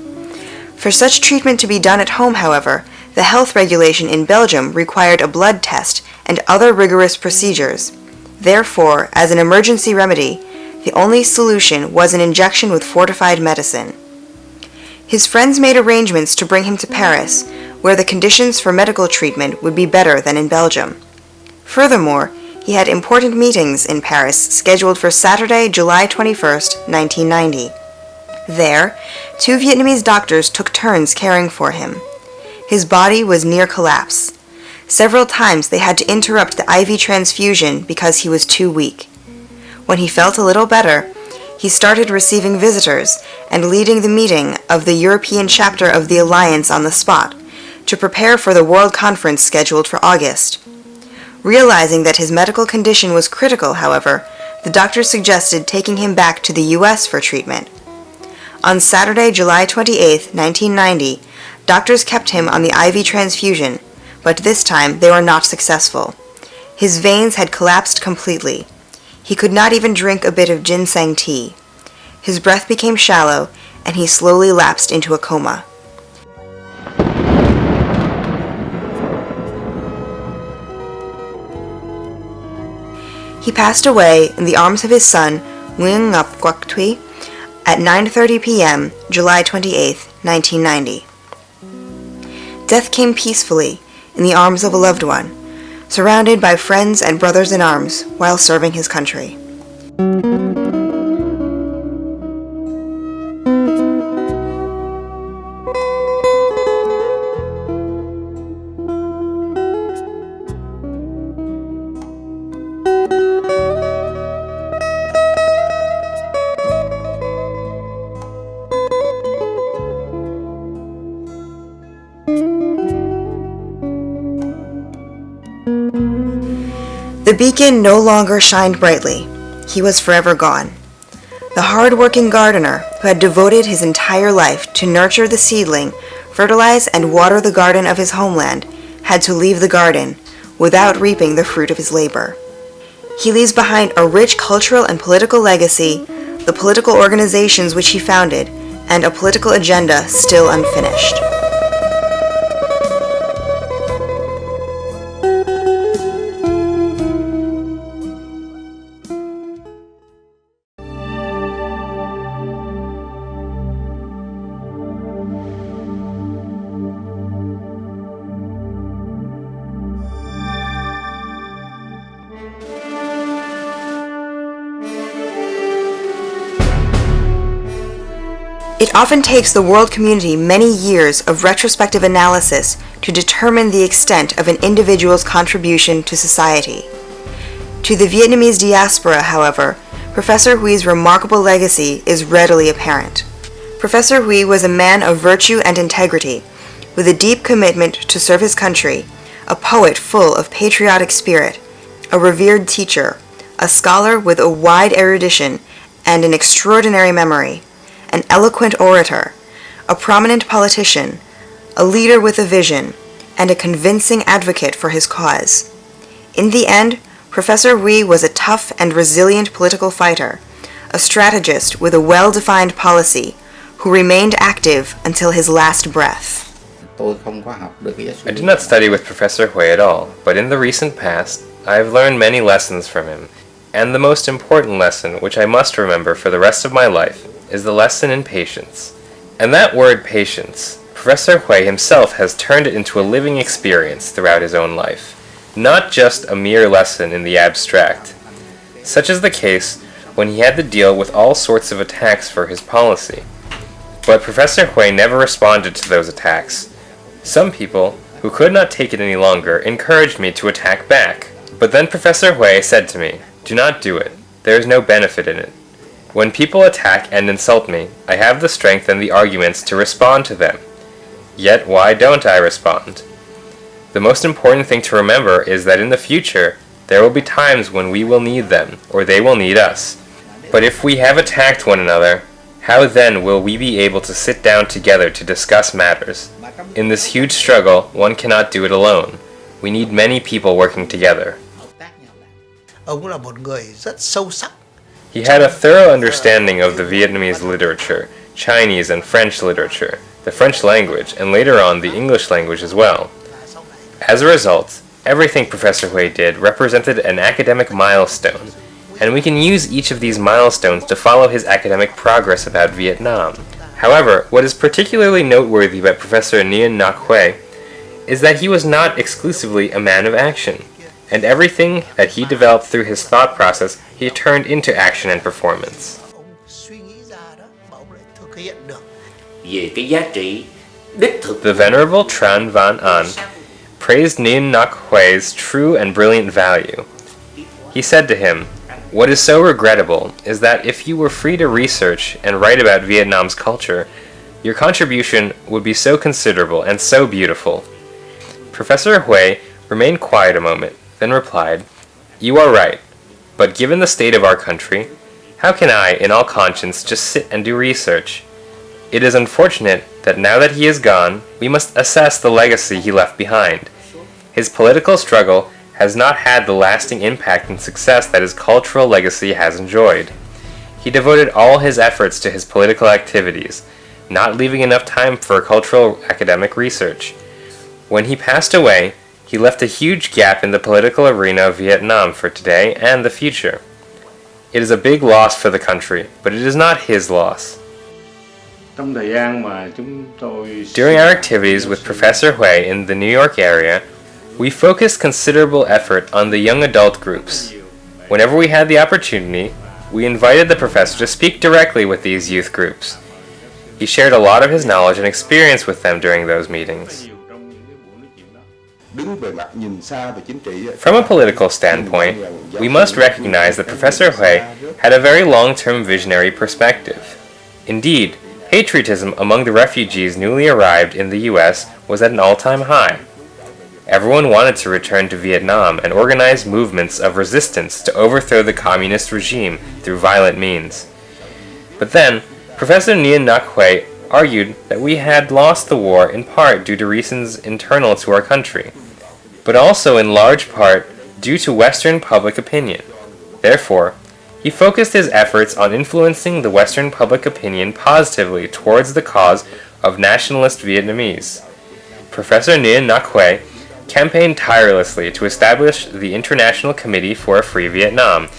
[SPEAKER 1] For such treatment to be done at home, however, the health regulation in Belgium required a blood test and other rigorous procedures. Therefore, as an emergency remedy, the only solution was an injection with fortified medicine. His friends made arrangements to bring him to Paris, where the conditions for medical treatment would be better than in Belgium. Furthermore, he had important meetings in Paris scheduled for Saturday, July 21st, 1990. There, 2 Vietnamese doctors took turns caring for him. His body was near collapse. Several times they had to interrupt the IV transfusion because he was too weak. When he felt a little better, he started receiving visitors and leading the meeting of the European chapter of the Alliance on the spot to prepare for the World Conference scheduled for August. Realizing that his medical condition was critical, however, the doctor suggested taking him back to the U.S. for treatment. On Saturday, July 28, 1990, doctors kept him on the IV transfusion, but this time they were not successful. His veins had collapsed completely. He could not even drink a bit of ginseng tea. His breath became shallow, and he slowly lapsed into a coma. He passed away in the arms of his son, Nguyen at 9:30 p.m., July 28, 1990. Death came peacefully in the arms of a loved one, surrounded by friends and brothers in arms while serving his country. The beacon no longer shined brightly. He was forever gone. The hard-working gardener who had devoted his entire life to nurture the seedling, fertilize and water the garden of his homeland, had to leave the garden without reaping the fruit of his labor. He leaves behind a rich cultural and political legacy, the political organizations which he founded, and a political agenda still unfinished. It often takes the world community many years of retrospective analysis to determine the extent of an individual's contribution to society. To the Vietnamese diaspora, however, Professor Hui's remarkable legacy is readily apparent. Professor Hui was a man of virtue and integrity, with a deep commitment to serve his country, a poet full of patriotic spirit, a revered teacher, a scholar with a wide erudition and an extraordinary memory, an eloquent orator, a prominent politician, a leader with a vision, and a convincing advocate for his cause. In the end, Professor Hui was a tough and resilient political fighter, a strategist with a well-defined policy, who remained active until his last breath.
[SPEAKER 3] I did not study with Professor Hui at all, but in the recent past, I have learned many lessons from him, and the most important lesson, which I must remember for the rest of my life, is the lesson in patience. And that word patience, Professor Hui himself has turned it into a living experience throughout his own life, not just a mere lesson in the abstract. Such is the case when he had to deal with all sorts of attacks for his policy. But Professor Hui never responded to those attacks. Some people, who could not take it any longer, encouraged me to attack back. But then Professor Hui said to me, "Do not do it. There is no benefit in it. When people attack and insult me, I have the strength and the arguments to respond to them. Yet why don't I respond? The most important thing to remember is that in the future, there will be times when we will need them, or they will need us. But if we have attacked one another, how then will we be able to sit down together to discuss matters? In this huge struggle, one cannot do it alone. We need many people working together."
[SPEAKER 6] Ông là một người rất sâu sắc.
[SPEAKER 3] He had a thorough understanding of the Vietnamese literature, Chinese and French literature, the French language, and later on the English language as well. As a result, everything Professor Hui did represented an academic milestone, and we can use each of these milestones to follow his academic progress about Vietnam. However, what is particularly noteworthy about Professor Ngoc is that he was not exclusively a man of action, and everything that he developed through his thought process he turned into action and performance. The Venerable Tran Van An praised Nguyen Ngoc Hui's true and brilliant value. He said to him, "What is so regrettable is that if you were free to research and write about Vietnam's culture, your contribution would be so considerable and so beautiful." Professor Hui remained quiet a moment, then replied, "You are right, but given the state of our country, how can I, in all conscience, just sit and do research? It is unfortunate that now that he is gone, we must assess the legacy he left behind. His political struggle has not had the lasting impact and success that his cultural legacy has enjoyed. He devoted all his efforts to his political activities, not leaving enough time for cultural academic research. When he passed away, he left a huge gap in the political arena of Vietnam for today and the future. It is a big loss for the country, but it is not his loss." During our activities with Professor Hui in the New York area, we focused considerable effort on the young adult groups. Whenever we had the opportunity, we invited the professor to speak directly with these youth groups. He shared a lot of his knowledge and experience with them during those meetings. From a political standpoint, we must recognize that Professor Hui had a very long-term visionary perspective. Indeed, patriotism among the refugees newly arrived in the U.S. was at an all-time high. Everyone wanted to return to Vietnam and organize movements of resistance to overthrow the communist regime through violent means. But then, Professor Nguyen argued that we had lost the war in part due to reasons internal to our country, but also in large part due to Western public opinion. Therefore, he focused his efforts on influencing the Western public opinion positively towards the cause of nationalist Vietnamese. Professor Nguyen campaigned tirelessly to establish the International Committee for a Free Vietnam.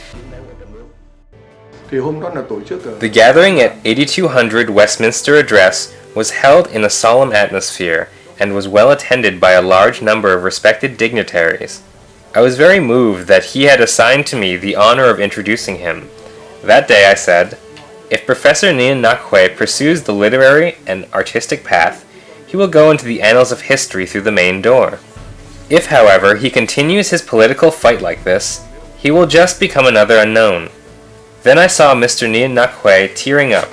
[SPEAKER 3] The gathering at 8200 Westminster Address was held in a solemn atmosphere and was well attended by a large number of respected dignitaries. I was very moved that he had assigned to me the honor of introducing him. That day I said, "If Professor Nguyen pursues the literary and artistic path, he will go into the annals of history through the main door. If, however, he continues his political fight like this, he will just become another unknown." Then I saw Mr. Nguyen tearing up.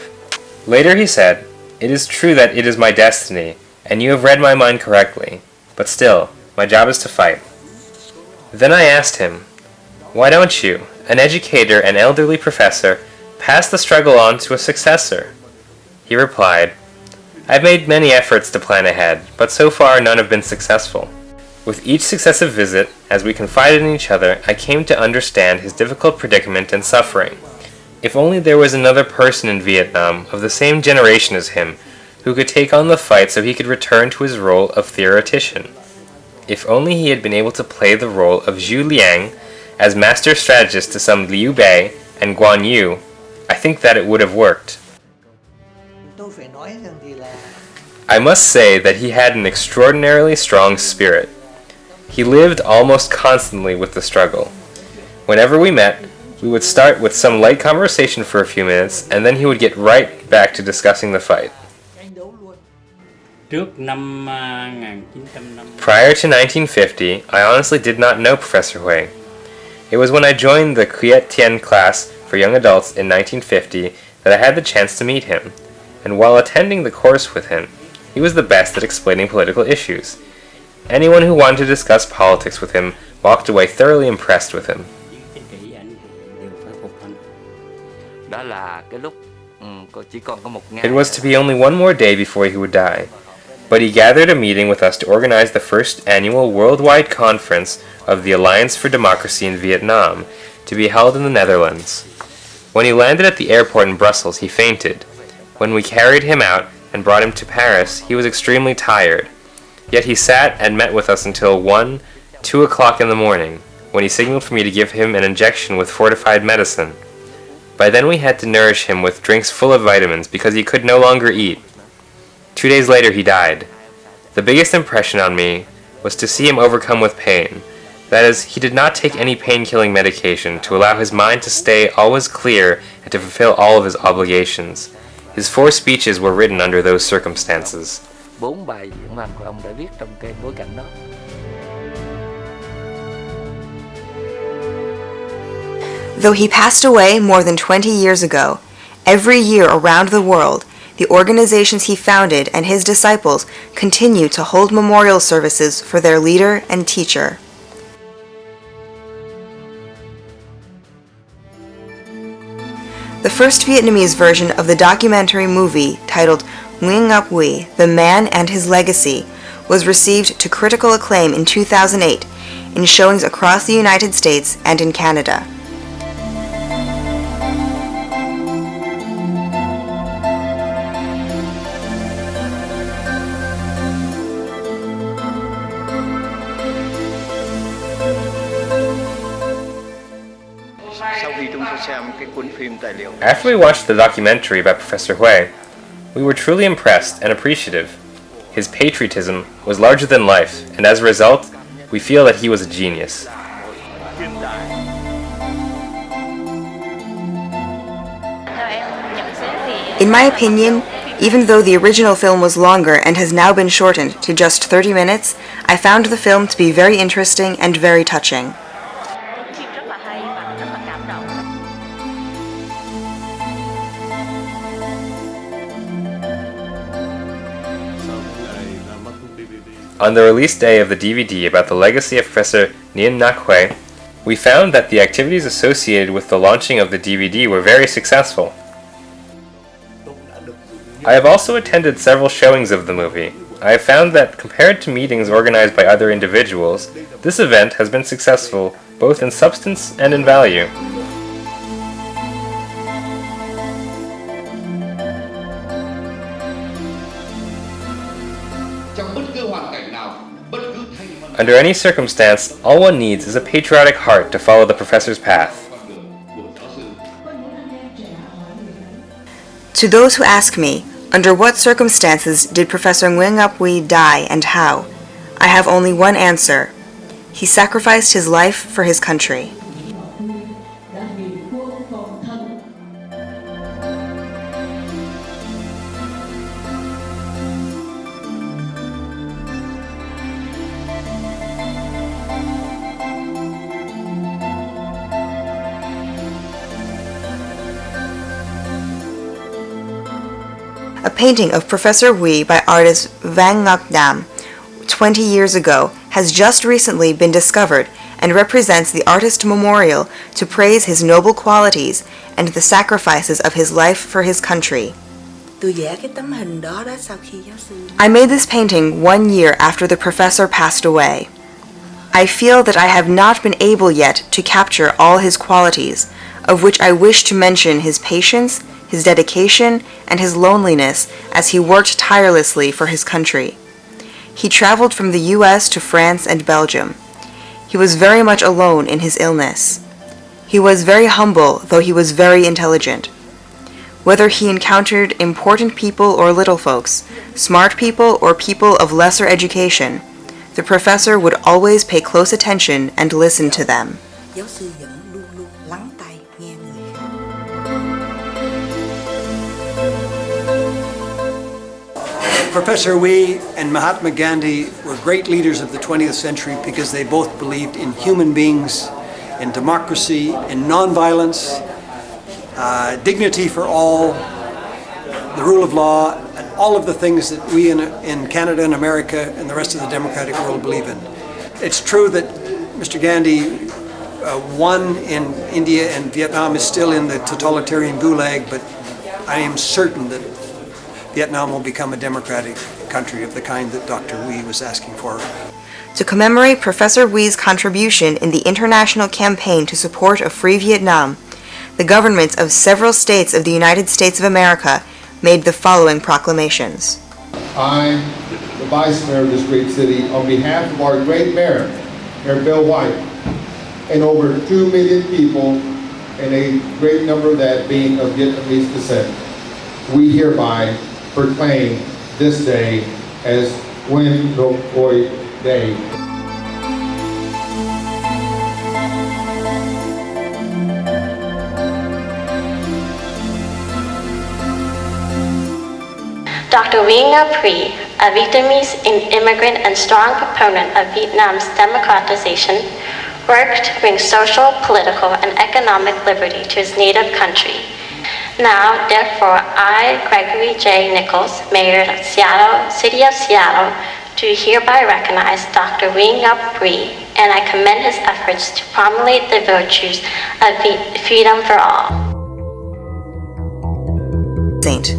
[SPEAKER 3] Later he said, "It is true that it is my destiny, and you have read my mind correctly, but still, my job is to fight." Then I asked him, "Why don't you, an educator and elderly professor, pass the struggle on to a successor?" He replied, "I've made many efforts to plan ahead, but so far none have been successful." With each successive visit, as we confided in each other, I came to understand his difficult predicament and suffering. If only there was another person in Vietnam of the same generation as him, who could take on the fight so he could return to his role of theoretician. If only he had been able to play the role of Zhu Liang as master strategist to some Liu Bei and Guan Yu, I think that it would have worked. I must say that he had an extraordinarily strong spirit. He lived almost constantly with the struggle. Whenever we met, we would start with some light conversation for a few minutes, and then he would get right back to discussing the fight. Prior to 1950, I honestly did not know Professor Hui. It was when I joined the Kiet Tien class for young adults in 1950 that I had the chance to meet him, and while attending the course with him, he was the best at explaining political issues. Anyone who wanted to discuss politics with him walked away thoroughly impressed with him. It was to be only one more day before he would die, but he gathered a meeting with us to organize the first annual worldwide conference of the Alliance for Democracy in Vietnam, to be held in the Netherlands. When he landed at the airport in Brussels, he fainted. When we carried him out and brought him to Paris, he was extremely tired. Yet he sat and met with us until 2 o'clock in the morning, when he signaled for me to give him an injection with fortified medicine. By then we had to nourish him with drinks full of vitamins because he could no longer eat. 2 days later he died. The biggest impression on me was to see him overcome with pain. That is, he did not take any pain-killing medication to allow his mind to stay always clear and to fulfill all of his obligations. His 4 speeches were written under those circumstances.
[SPEAKER 4] 4 bài diễn văn của ông đã viết trong cái bối cảnh đó.
[SPEAKER 1] Though he passed away more than 20 years ago, every year around the world, the organizations he founded and his disciples continue to hold memorial services for their leader and teacher. The first Vietnamese version of the documentary movie titled Ngoc, The Man and His Legacy, was received to critical acclaim in 2008 in showings across the United States and in Canada.
[SPEAKER 3] After we watched the documentary about Professor Hui, we were truly impressed and appreciative. His patriotism was larger than life, and as a result, we feel that he was a genius.
[SPEAKER 1] In my opinion, even though the original film was longer and has now been shortened to just 30 minutes, I found the film to be very interesting and very touching.
[SPEAKER 3] on the release day of the DVD about the legacy of Professor Nguyen, we found that the activities associated with the launching of the DVD were very successful. I have also attended several showings of the movie. I have found that compared to meetings organized by other individuals, this event has been successful both in substance and in value. Under any circumstance, all one needs is a patriotic heart to follow the professor's path.
[SPEAKER 1] To those who ask me, under what circumstances did Professor Nguyen die and how, I have only one answer. He sacrificed his life for his country. A painting of Professor Nguyen by artist Ngoc 20 years ago has just recently been discovered and represents the artist memorial to praise his noble qualities and the sacrifices of his life for his country. I made this painting 1 year after the professor passed away. I feel that I have not been able yet to capture all his qualities, of which I wish to mention his patience, his dedication, and his loneliness as he worked tirelessly for his country. He traveled from the US to France and Belgium. He was very much alone in his illness. He was very humble, though he was very intelligent. Whether he encountered important people or little folks, smart people or people of lesser education, the professor would always pay close attention and listen to them.
[SPEAKER 7] Professor Nguyen and Mahatma Gandhi were great leaders of the 20th century because they both believed in human beings, in democracy, in nonviolence, dignity for all, the rule of law, and all of the things that we in Canada and America and the rest of the democratic world believe in. It's true that Mr. Gandhi won in India and Vietnam is still in the totalitarian gulag, but I am certain that Vietnam will become a democratic country of the kind that Dr. Nguyen was asking for.
[SPEAKER 1] To commemorate Professor Nguyen's contribution in the international campaign to support a free Vietnam, the governments of several states of the United States of America made the following proclamations.
[SPEAKER 8] I, the Vice Mayor of this great city, on behalf of our great Mayor, Mayor Bill White, and over 2 million people, and a great number of that being of Vietnamese descent, we hereby proclaim this day as Nguyen Ngoc Day.
[SPEAKER 9] Dr. Nguyen Ngoc, a Vietnamese immigrant and strong proponent of Vietnam's democratization, worked to bring social, political, and economic liberty to his native country. Now, therefore, I, Gregory J. Nichols, Mayor of Seattle, City of Seattle, do hereby recognize Dr. Nguyen Ngoc, and I commend his efforts to promulgate the virtues of freedom for all.
[SPEAKER 1] Saint.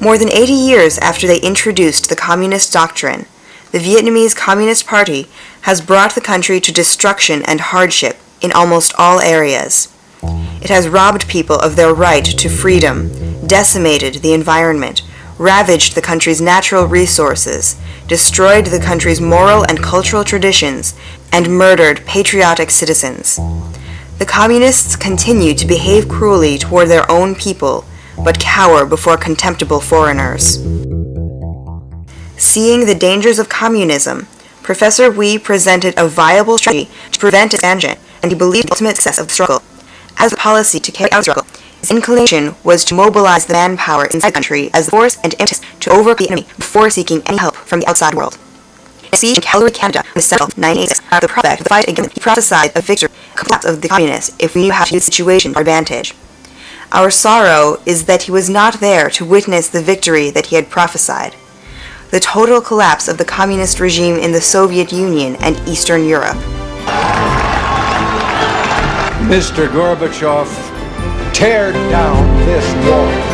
[SPEAKER 1] More than 80 years after they introduced the communist doctrine, the Vietnamese Communist Party has brought the country to destruction and hardship in almost all areas. It has robbed people of their right to freedom, decimated the environment, ravaged the country's natural resources, destroyed the country's moral and cultural traditions, and murdered patriotic citizens. The communists continue to behave cruelly toward their own people, but cower before contemptible foreigners. Seeing the dangers of communism, Professor Nguyen presented a viable strategy to prevent expansion, and he believed the ultimate success of the struggle. As a policy to carry out the struggle, his inclination was to mobilize the manpower inside the country as the force and impetus to overcome the enemy before seeking any help from the outside world. In a speech in Calgary, Canada, on December 1986, about the prospect of the fight against, he prophesied a victory, a collapse of the communists, if we knew how to use the situation to our advantage. Our sorrow is that he was not there to witness the victory that he had prophesied. the total collapse of the communist regime in the Soviet Union and Eastern Europe.
[SPEAKER 10] Mr. Gorbachev, tear down this wall.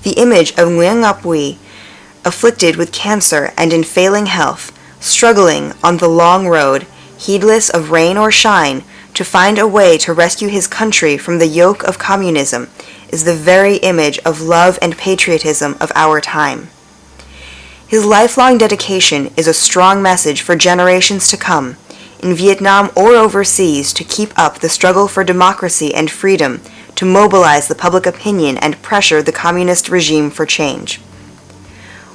[SPEAKER 1] The image of Nguyen, afflicted with cancer and in failing health, struggling on the long road, heedless of rain or shine, to find a way to rescue his country from the yoke of communism, is the very image of love and patriotism of our time. His lifelong dedication is a strong message for generations to come, in Vietnam or overseas, to keep up the struggle for democracy and freedom, to mobilize the public opinion and pressure the communist regime for change.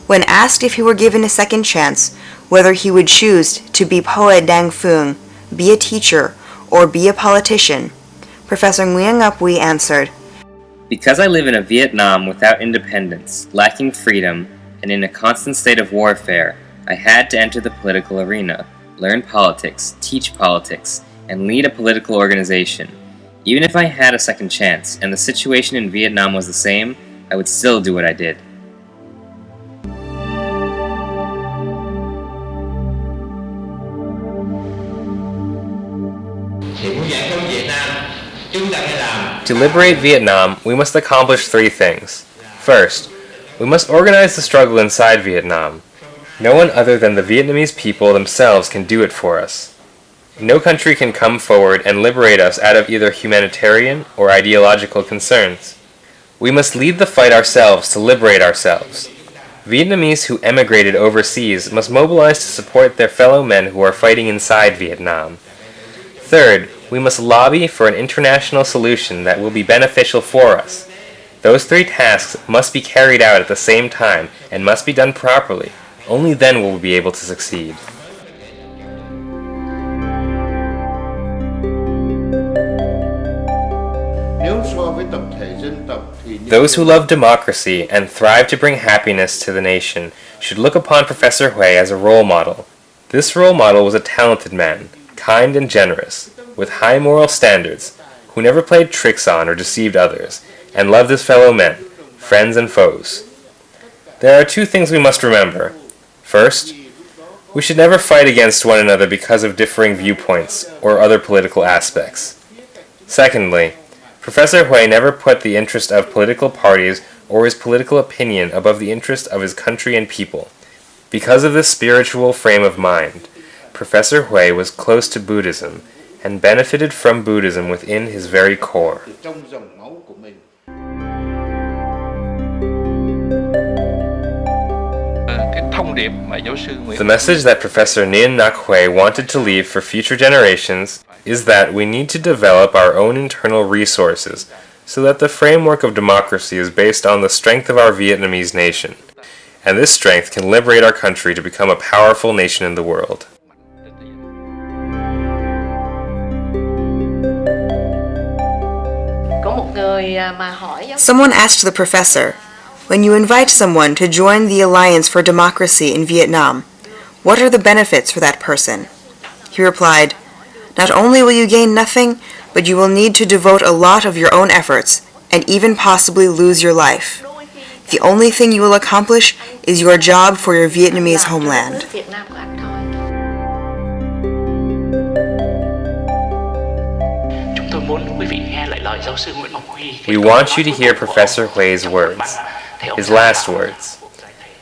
[SPEAKER 1] When asked if he were given a second chance, whether he would choose to be Poet Dang Phuong, be a teacher, or be a politician, Professor Nguyen answered,
[SPEAKER 3] "Because I live in a Vietnam without independence, lacking freedom, and in a constant state of warfare, I had to enter the political arena, learn politics, teach politics, and lead a political organization. Even if I had a second chance, and the situation in Vietnam was the same, I would still do what I did." To liberate Vietnam, we must accomplish three things. First, we must organize the struggle inside Vietnam. No one other than the Vietnamese people themselves can do it for us. No country can come forward and liberate us out of either humanitarian or ideological concerns. We must lead the fight ourselves to liberate ourselves. Vietnamese who emigrated overseas must mobilize to support their fellow men who are fighting inside Vietnam. Third, we must lobby for an international solution that will be beneficial for us. Those three tasks must be carried out at the same time and must be done properly. Only then will we be able to succeed. Those who love democracy and thrive to bring happiness to the nation should look upon Professor Hui as a role model. This role model was a talented man, kind and generous, with high moral standards, who never played tricks on or deceived others, and loved his fellow men, friends and foes. There are two things we must remember. First, we should never fight against one another because of differing viewpoints or other political aspects. Secondly, Professor Hui never put the interest of political parties or his political opinion above the interest of his country and people. Because of this spiritual frame of mind, Professor Hui was close to Buddhism and benefited from Buddhism within his very core. The message that Professor Nguyen wanted to leave for future generations is that we need to develop our own internal resources so that the framework of democracy is based on the strength of our Vietnamese nation, and this strength can liberate our country to become a powerful nation in the world.
[SPEAKER 1] Someone asked the professor, "When you invite someone to join the Alliance for Democracy in Vietnam, what are the benefits for that person?" He replied, "Not only will you gain nothing, but you will need to devote a lot of your own efforts, and even possibly lose your life. The only thing you will accomplish is your job for your Vietnamese homeland."
[SPEAKER 3] We want you to hear Professor Hui's words, his last words.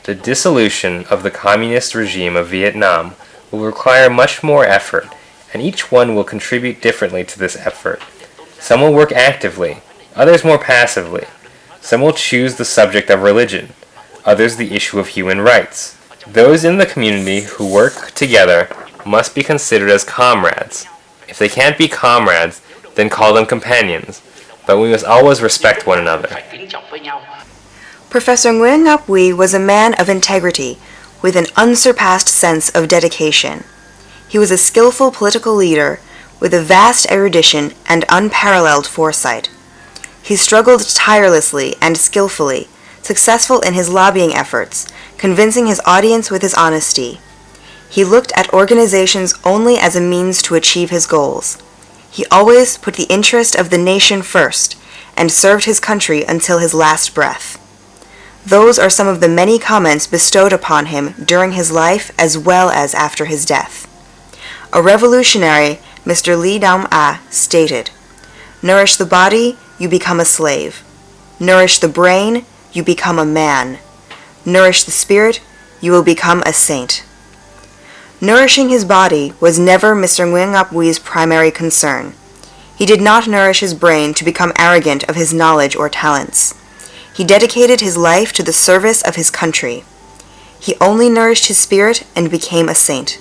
[SPEAKER 3] The dissolution of the communist regime of Vietnam will require much more effort, and each one will contribute differently to this effort. Some will work actively, others more passively. Some will choose the subject of religion, others the issue of human rights. Those in the community who work together must be considered as comrades. If they can't be comrades, then call them companions, but we must always respect one another.
[SPEAKER 1] Professor Nguyen was a man of integrity, with an unsurpassed sense of dedication. He was a skillful political leader, with a vast erudition and unparalleled foresight. He struggled tirelessly and skillfully, successful in his lobbying efforts, convincing his audience with his honesty. He looked at organizations only as a means to achieve his goals. He always put the interest of the nation first and served his country until his last breath. Those are some of the many comments bestowed upon him during his life as well as after his death. A revolutionary, Mr. Lee Dam-ah, stated, "Nourish the body, you become a slave. Nourish the brain, you become a man. Nourish the spirit, you will become a saint." Nourishing his body was never Mr. Nguyen primary concern. He did not nourish his brain to become arrogant of his knowledge or talents. He dedicated his life to the service of his country. He only nourished his spirit and became a saint.